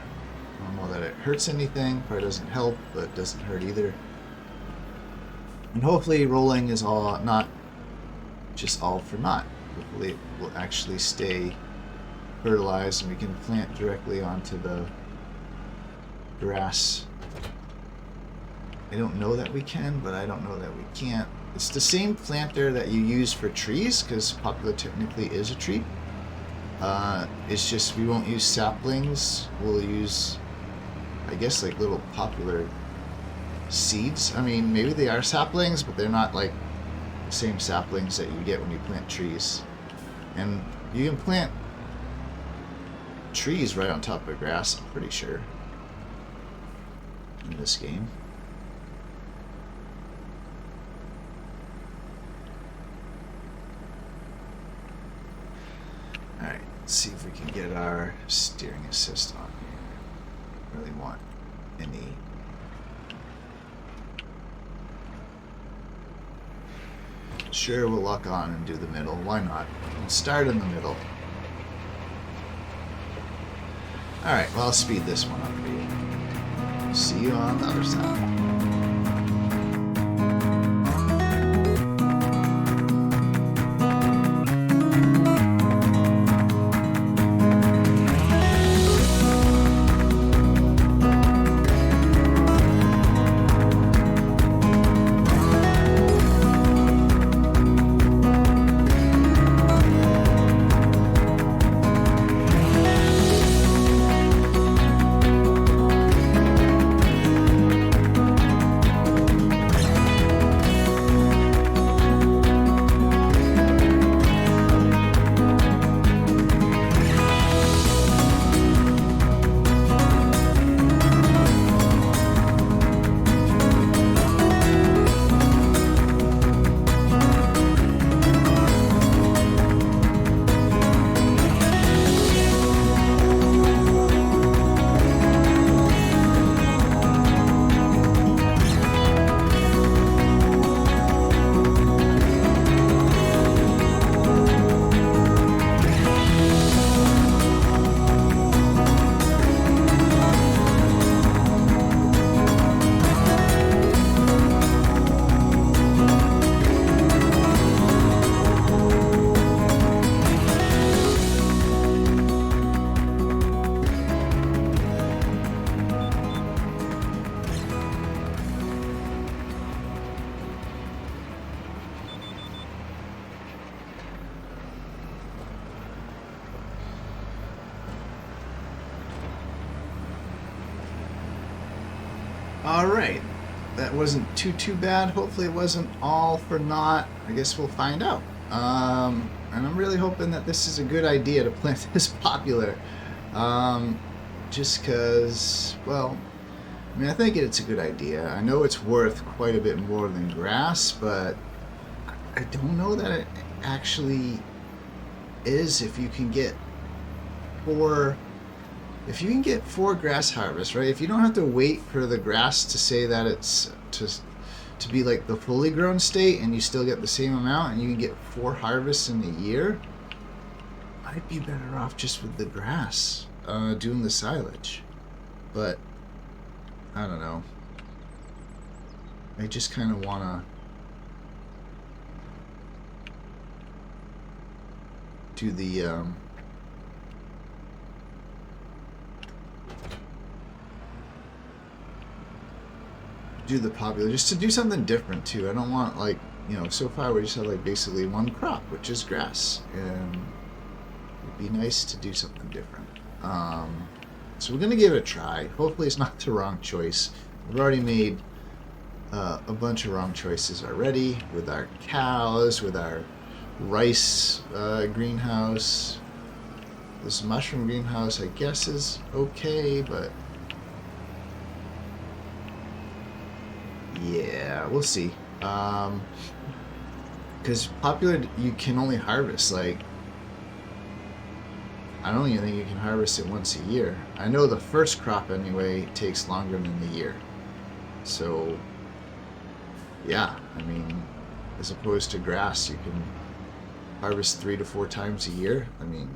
I don't know that it hurts anything, probably doesn't help, but it doesn't hurt either. And hopefully rolling is not just all for naught. Hopefully it will actually stay fertilized and we can plant directly onto the grass. I don't know that we can, but I don't know that we can't. It's the same planter that you use for trees, because poplar technically is a tree. It's just we won't use saplings. We'll use, I guess, like little poplar seeds. I mean, maybe they are saplings, but they're not like the same saplings that you get when you plant trees. And you can plant trees right on top of grass, I'm pretty sure, in this game. Alright, let's see if we can get our steering assist on here. Really want any. Sure, we'll lock on and do the middle. Why not? We'll start in the middle. Alright, well, I'll speed this one up for you. See you on the other side. All right. That wasn't too bad. Hopefully it wasn't all for naught. I guess we'll find out. And I'm really hoping that this is a good idea to plant this popular. Um, just because, well, I mean, I think it's a good idea. I know it's worth quite a bit more than grass, but I don't know that it actually is if you can get four if you can get 4 grass harvests, right? If you don't have to wait for the grass to say that it's to be like the fully grown state and you still get the same amount and you can get 4 harvests in a year, I'd be better off just with the grass doing the silage. But I don't know. I just kind of want to do the popular, just to do something different too. I don't want, like, you know, so far we just have like basically one crop, which is grass, and it'd be nice to do something different. So we're gonna give it a try. Hopefully it's not the wrong choice. We've already made a bunch of wrong choices already with our cows, with our rice greenhouse. This mushroom greenhouse, I guess, is okay, but yeah, we'll see. Because popular, you can only harvest, like, I don't even think you can harvest it once a year. I know the first crop anyway takes longer than the year. So yeah, I mean, as opposed to grass, you can harvest 3 to 4 times a year. I mean,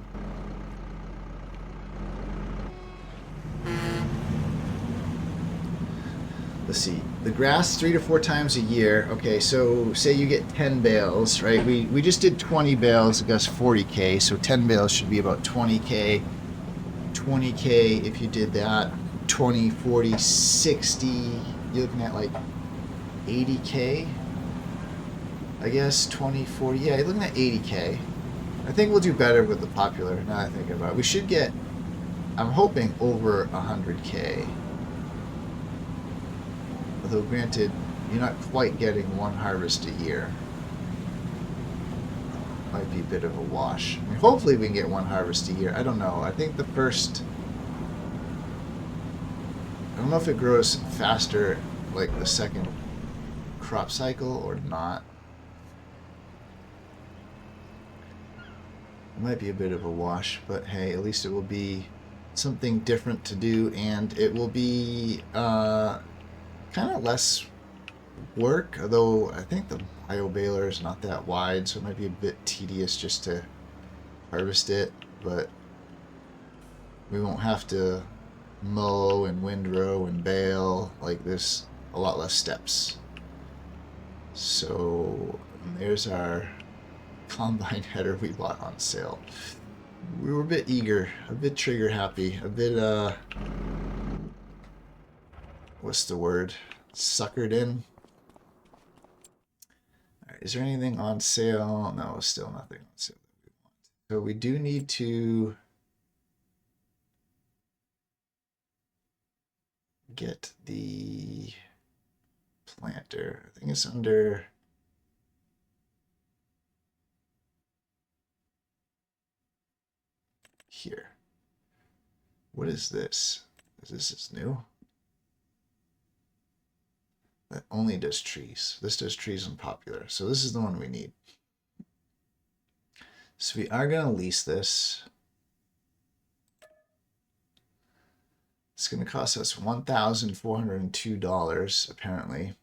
let's see, the grass 3 to 4 times a year. Okay, so say you get 10 bales, right? We just did 20 bales, I guess 40K, so 10 bales should be about 20K. 20K if you did that. 20, 40, 60, you're looking at like 80K, I guess. 20, 40, yeah, you're looking at 80K. I think we'll do better with the popular, now I think about it. We should get, I'm hoping, over 100K. Although granted, you're not quite getting 1 harvest a year. Might be a bit of a wash. I mean, hopefully we can get 1 harvest a year. I don't know. I think the first, I don't know if it grows faster like the second crop cycle or not. It might be a bit of a wash, but hey, at least it will be something different to do, and it will be kind of less work, although I think the bio baler is not that wide, so it might be a bit tedious just to harvest it, but we won't have to mow and windrow and bale. Like, there's a lot less steps. So there's our combine header we bought on sale. We were a bit eager, a bit trigger happy, a bit what's the word, suckered in. All right, is there anything on sale? No, still nothing on sale that we want. So we do need to get the planter. I think it's under here. What is this? This is new. That only does trees. This does trees and popular. So this is the one we need. So we are going to lease this. It's going to cost us $1,402 apparently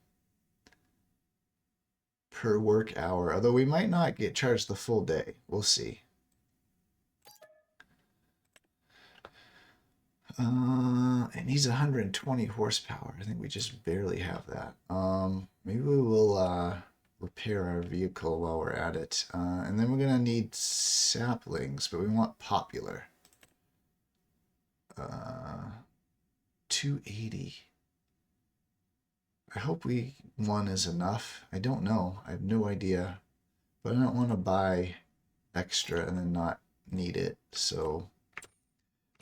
per work hour. Although we might not get charged the full day. We'll see. It needs 120 horsepower. I think we just barely have that. Maybe we will repair our vehicle while we're at it. And then we're gonna need saplings, but we want popular. 280. I hope one is enough. I don't know. I have no idea. But I don't want to buy extra and then not need it. So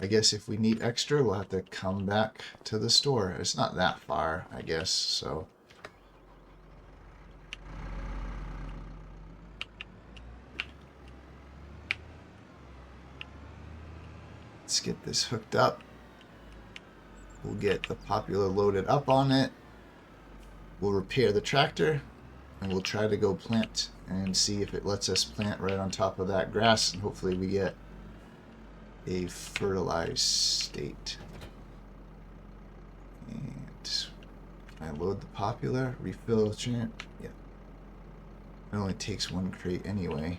I guess if we need extra, we'll have to come back to the store. It's not that far, I guess, so. Let's get this hooked up. We'll get the poplar loaded up on it. We'll repair the tractor, and we'll try to go plant and see if it lets us plant right on top of that grass, and hopefully we get a fertilized state. And can I load the poplar? Refill the chant? Yeah. It only takes one crate anyway.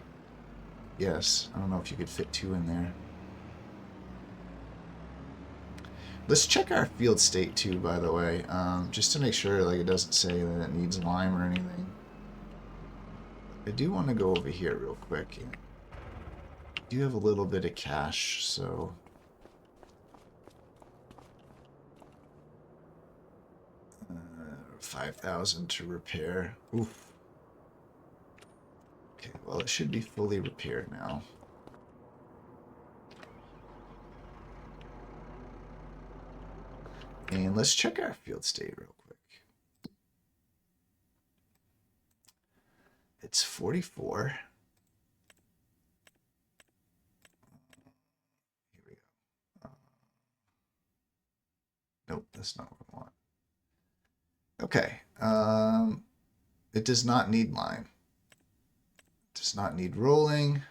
Yes. I don't know if you could fit 2 in there. Let's check our field state too, by the way, just to make sure like it doesn't say that it needs lime or anything. I do want to go over here real quick. I do have a little bit of cash, so 5,000 to repair. Oof. Okay, well it should be fully repaired now. And let's check our field state real quick. It's 44. Here we go. Nope, that's not what I want. Okay. It does not need lime. It does not need rolling.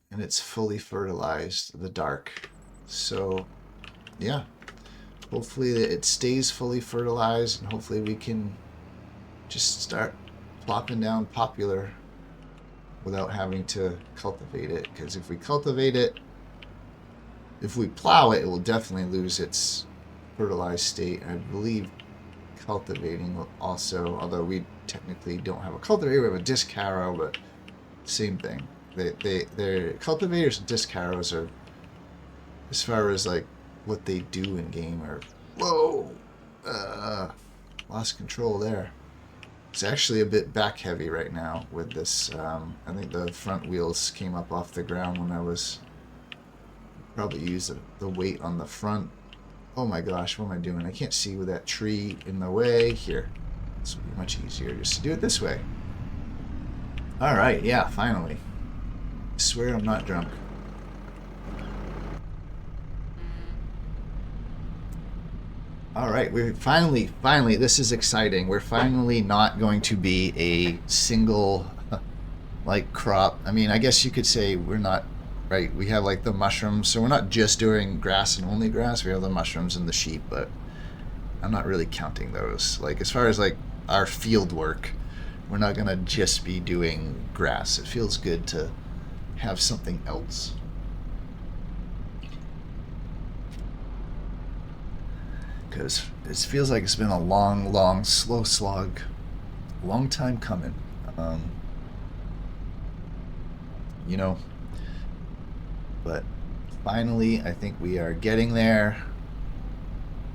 And it's fully fertilized, the dark. So, yeah. Hopefully it stays fully fertilized, and hopefully we can just start plopping down poplar without having to cultivate it. Because if we cultivate it, if we plow it, it will definitely lose its fertilized state. I believe cultivating will also, although we technically don't have a cultivator, we have a disc harrow, but same thing. Their cultivators and disc harrows are, as far as like what they do in game, are whoa, lost control there. It's actually a bit back heavy right now with this. I think the front wheels came up off the ground when I was probably used the weight on the front. Oh my gosh, what am I doing? I can't see with that tree in the way. Here, this will be much easier just to do it this way. All right, yeah, finally. I swear I'm not drunk. All right, we're finally, this is exciting. We're finally not going to be a single, like, crop. I mean, I guess you could say we're not, right? We have, like, the mushrooms, so we're not just doing grass and only grass. We have the mushrooms and the sheep, but I'm not really counting those. Like, as far as, like, our field work, we're not going to just be doing grass. It feels good to have something else. Because it feels like it's been a long, slow slog. Long time coming. You know. But finally, I think we are getting there.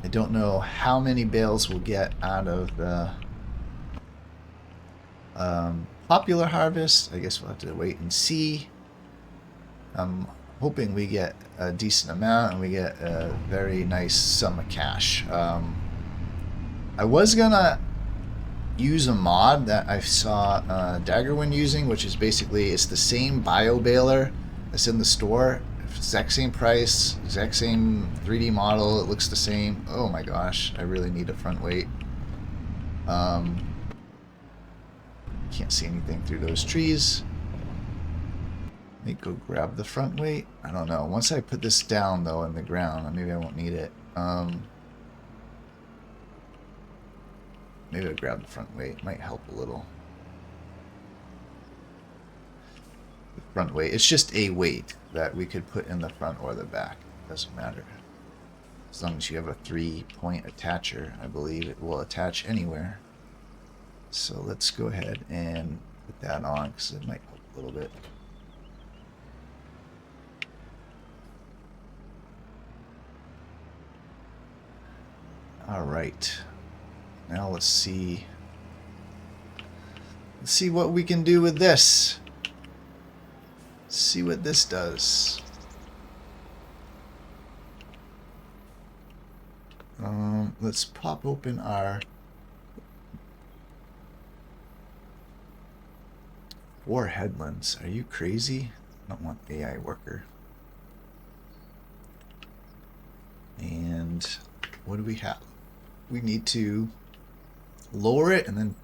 I don't know how many bales we'll get out of the popular harvest. I guess we'll have to wait and see. I'm hoping we get a decent amount and we get a very nice sum of cash. I was gonna use a mod that I saw Daggerwind using, which is basically, it's the same bio baler that's in the store, exact same price, exact same 3D model, it looks the same. Oh my gosh, I really need a front weight. Can't see anything through those trees. Let me go grab the front weight. I don't know. Once I put this down, though, in the ground, maybe I won't need it. Maybe I'll grab the front weight. Might help a little. The front weight. It's just a weight that we could put in the front or the back. It doesn't matter. As long as you have a 3-point attacher, I believe it will attach anywhere. So let's go ahead and put that on because it might help a little bit. All right, now let's see what we can do with this. Let's see what this does. Let's pop open our 4 headlands. Are you crazy? I don't want AI worker. And what do we have? We need to lower it and then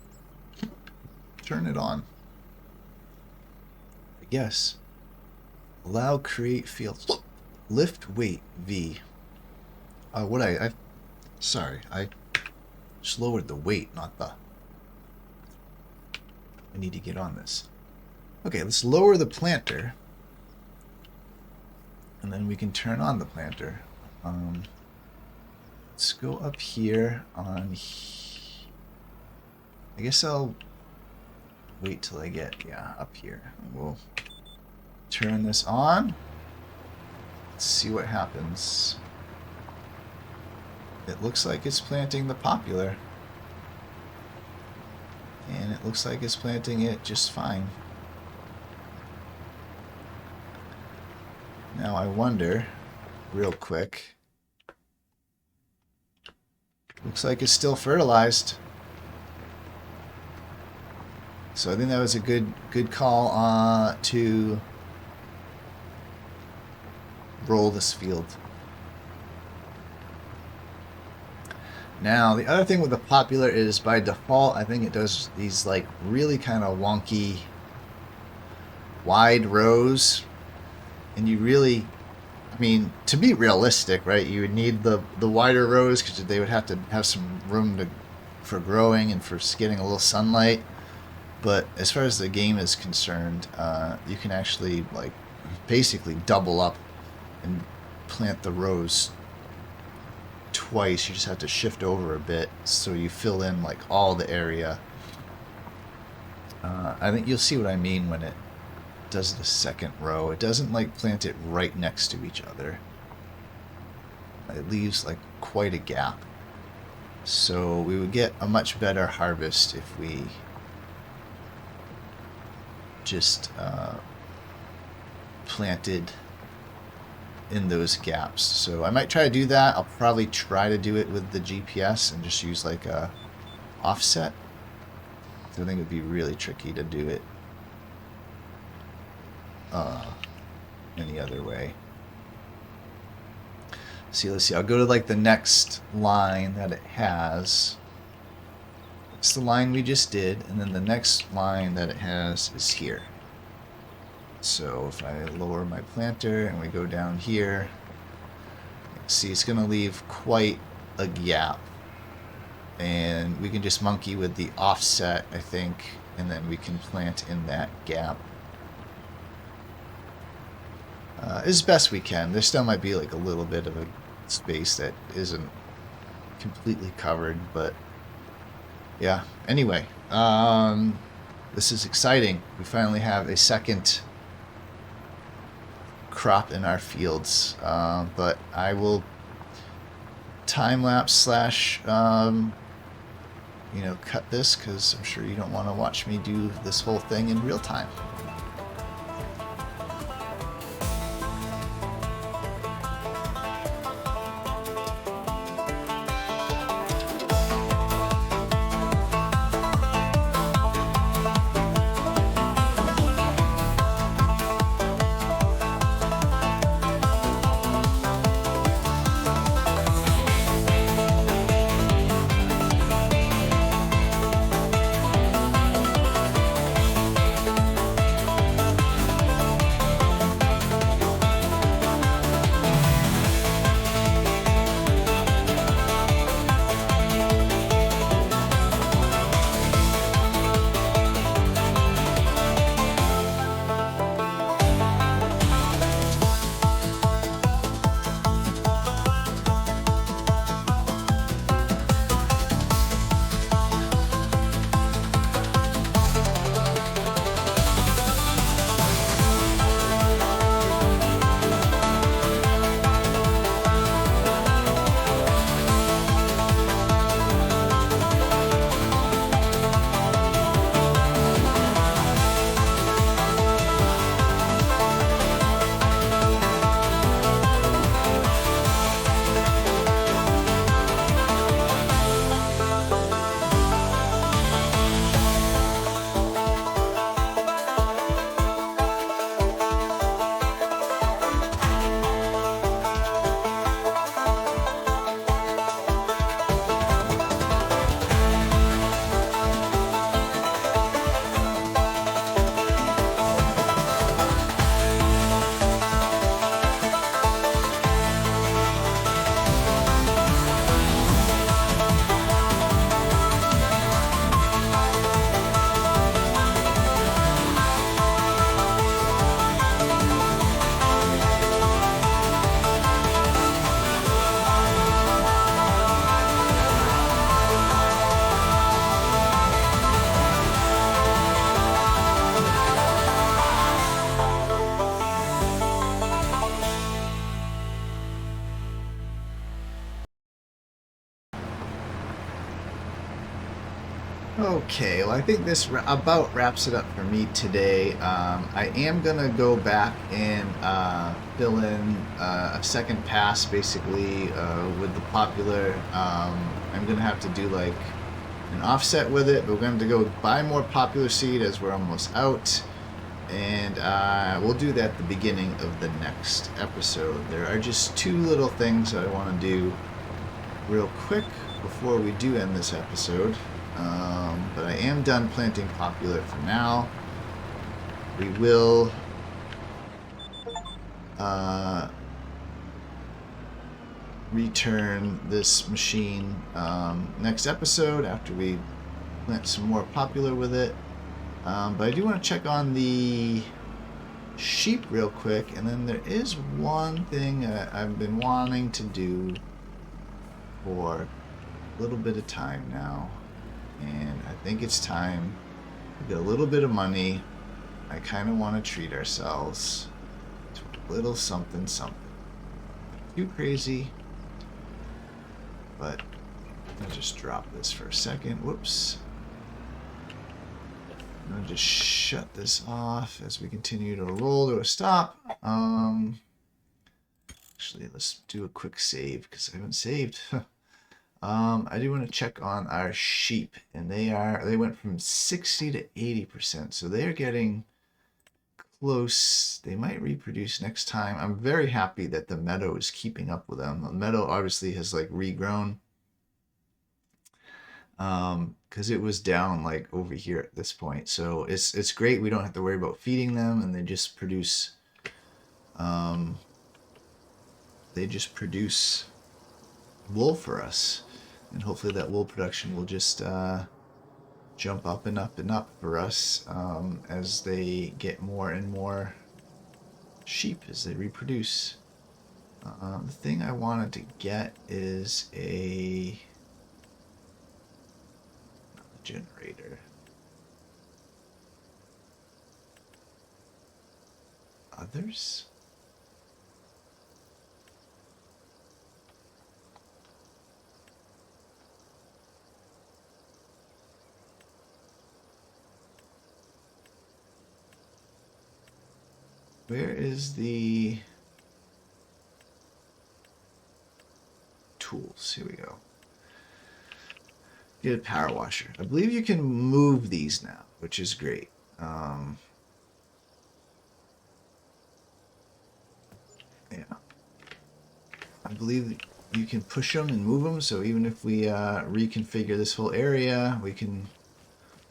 turn it on. I guess. Allow create fields. Lift weight V. Sorry, I just lowered the weight, not the. I need to get on this. Okay, let's lower the planter. And then we can turn on the planter. Let's go up here on. I guess I'll wait till I get, up here. We'll turn this on. Let's see what happens. It looks like it's planting the poplar. And it looks like it's planting it just fine. Now I wonder, real quick. Looks like it's still fertilized. So I think that was a good call to roll this field. Now the other thing with the poplar is by default I think it does these like really kind of wonky wide rows, and you really, I mean, to be realistic, right, you would need the wider rows because they would have to have some room for growing and for getting a little sunlight. But as far as the game is concerned, you can actually like basically double up and plant the rows twice. You just have to shift over a bit so you fill in like all the area. I think you'll see what I mean when it does the second row. It doesn't like plant it right next to each other. It leaves like quite a gap. So we would get a much better harvest if we just planted in those gaps. So I might try to do that. I'll probably try to do it with the GPS and just use like a offset. So I think it would be really tricky to do it any other way. See, let's see. I'll go to like the next line that it has. It's the line we just did, and then the next line that it has is here. So if I lower my planter and we go down here, see, it's going to leave quite a gap. And we can just monkey with the offset, I think, and then we can plant in that gap as best we can. There still might be like a little bit of a space that isn't completely covered, but yeah. Anyway, this is exciting. We finally have a second crop in our fields, but I will time lapse slash cut this because I'm sure you don't want to watch me do this whole thing in real time. Okay, well, I think this about wraps it up for me today. I am gonna go back and fill in a second pass, basically, with the popular. I'm gonna have to do like an offset with it, but we're going to go buy more popular seed as we're almost out, and we'll do that at the beginning of the next episode. There are just two little things that I want to do real quick before we do end this episode. But I am done planting popular for now. We will return this machine next episode after we plant some more popular with it. But I do want to check on the sheep real quick, and then there is one thing I've been wanting to do for a little bit of time now, and I think it's time to get a little bit of money. I kind of want to treat ourselves to a little something something. Not too crazy, but I'll just drop this for a second. Whoops. I'm going to just shut this off as we continue to roll to a stop. Actually, let's do a quick save because I haven't saved. I do want to check on our sheep, and they went from 60 to 80%, so they're getting close. They might reproduce next time. I'm very happy that the meadow is keeping up with them. The meadow obviously has like regrown, because it was down like over here at this point. So it's great. We don't have to worry about feeding them, and they just produce wool for us, and hopefully that wool production will just jump up and up and up for us as they get more and more sheep as they reproduce. The thing I wanted to get is a generator. Others? Where is the tools? Here we go. Get a power washer. I believe you can move these now, which is great. Yeah. I believe you can push them and move them, so even if we reconfigure this whole area, we can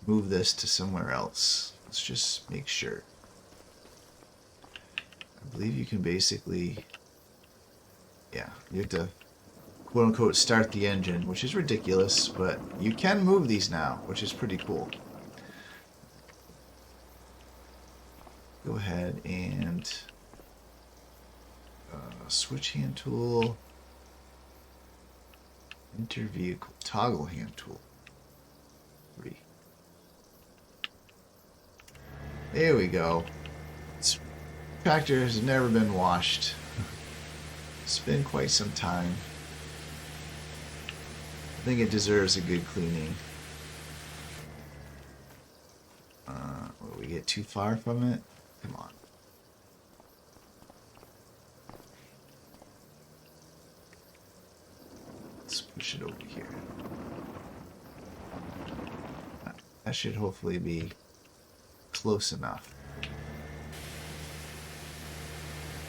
move this to somewhere else. Let's just make sure. I believe you can basically, yeah, you have to quote-unquote start the engine, which is ridiculous, but you can move these now, which is pretty cool. Go ahead and switch hand tool, enter vehicle, toggle hand tool. 3. There we go. This tractor has never been washed. It's been quite some time. I think it deserves a good cleaning. Will we get too far from it? Come on. Let's push it over here. That should hopefully be close enough.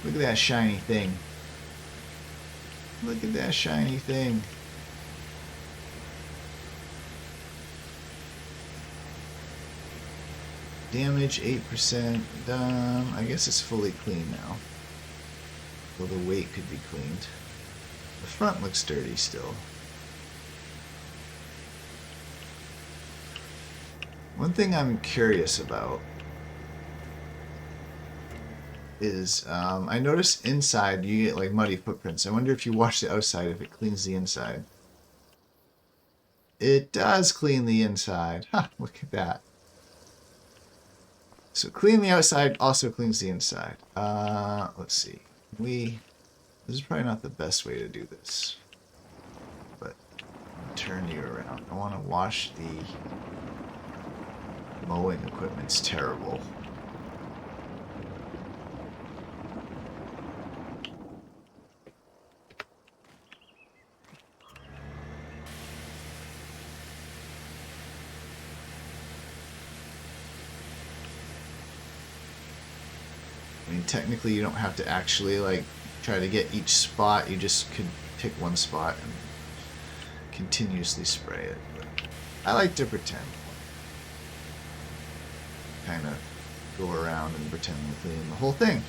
Look at that shiny thing. Look at that shiny thing. Damage 8%. Done. I guess it's fully clean now. Though the weight could be cleaned. The front looks dirty still. One thing I'm curious about is I noticed inside you get like muddy footprints. I wonder if you wash the outside if it cleans the inside. It does clean the inside. Ha! Look at that. So clean the outside also cleans the inside. Let's see. This is probably not the best way to do this, but I'll turn you around. I want to wash the Mowing equipment's terrible. I mean, technically you don't have to actually like try to get each spot. You just could pick one spot and continuously spray it. But I like to pretend. Kind of go around and pretend to clean the whole thing.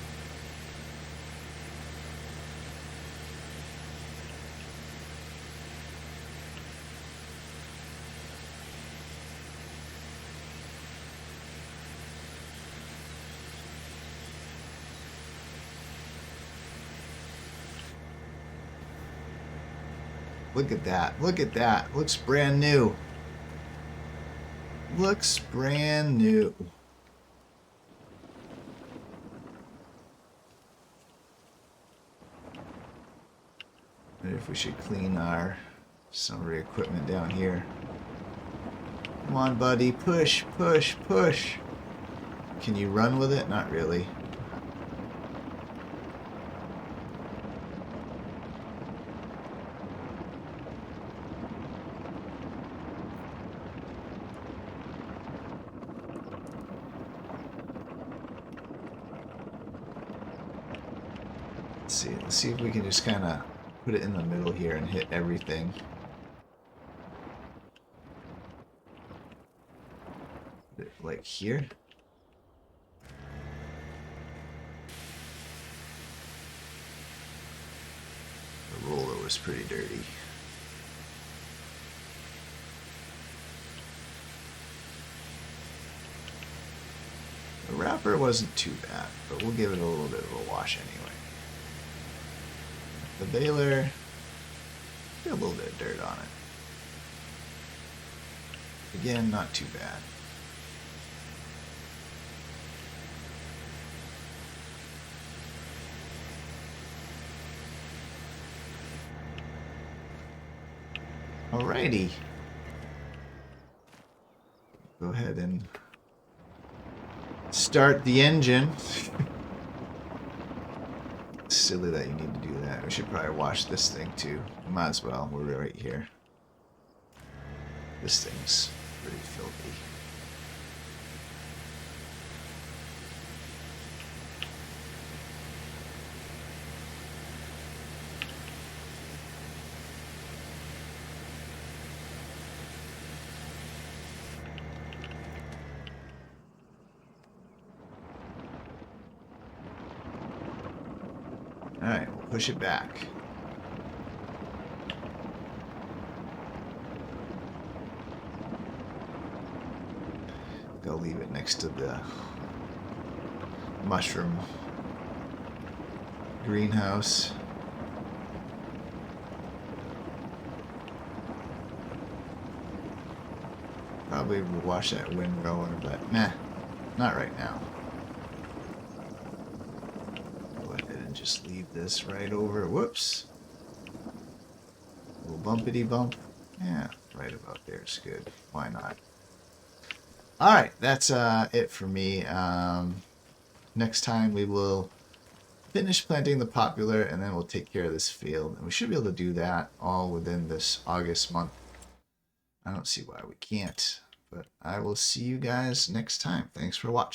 Look at that. Look at that. Looks brand new. Looks brand new. Maybe if we should clean our summary equipment down here. Come on, buddy. Push, push, push. Can you run with it? Not really. Let's see if we can just kind of put it in the middle here and hit everything. Put it like here. The roller was pretty dirty. The wrapper wasn't too bad, but we'll give it a little bit of a wash anyway. The baler, a little bit of dirt on it. Again, not too bad. Alrighty. Go ahead and start the engine. Silly that you need to do that. We should probably wash this thing too. Might as well. We're right here. This thing's pretty filthy. Alright, we'll push it back. Go leave it next to the mushroom greenhouse. Probably wash that windrower, but nah, not right now. Just leave this right over. Whoops. A little bumpity bump. Yeah, right about there is good. Why not? Alright, that's it for me. Next time we will finish planting the poplar and then we'll take care of this field. And we should be able to do that all within this August month. I don't see why we can't. But I will see you guys next time. Thanks for watching.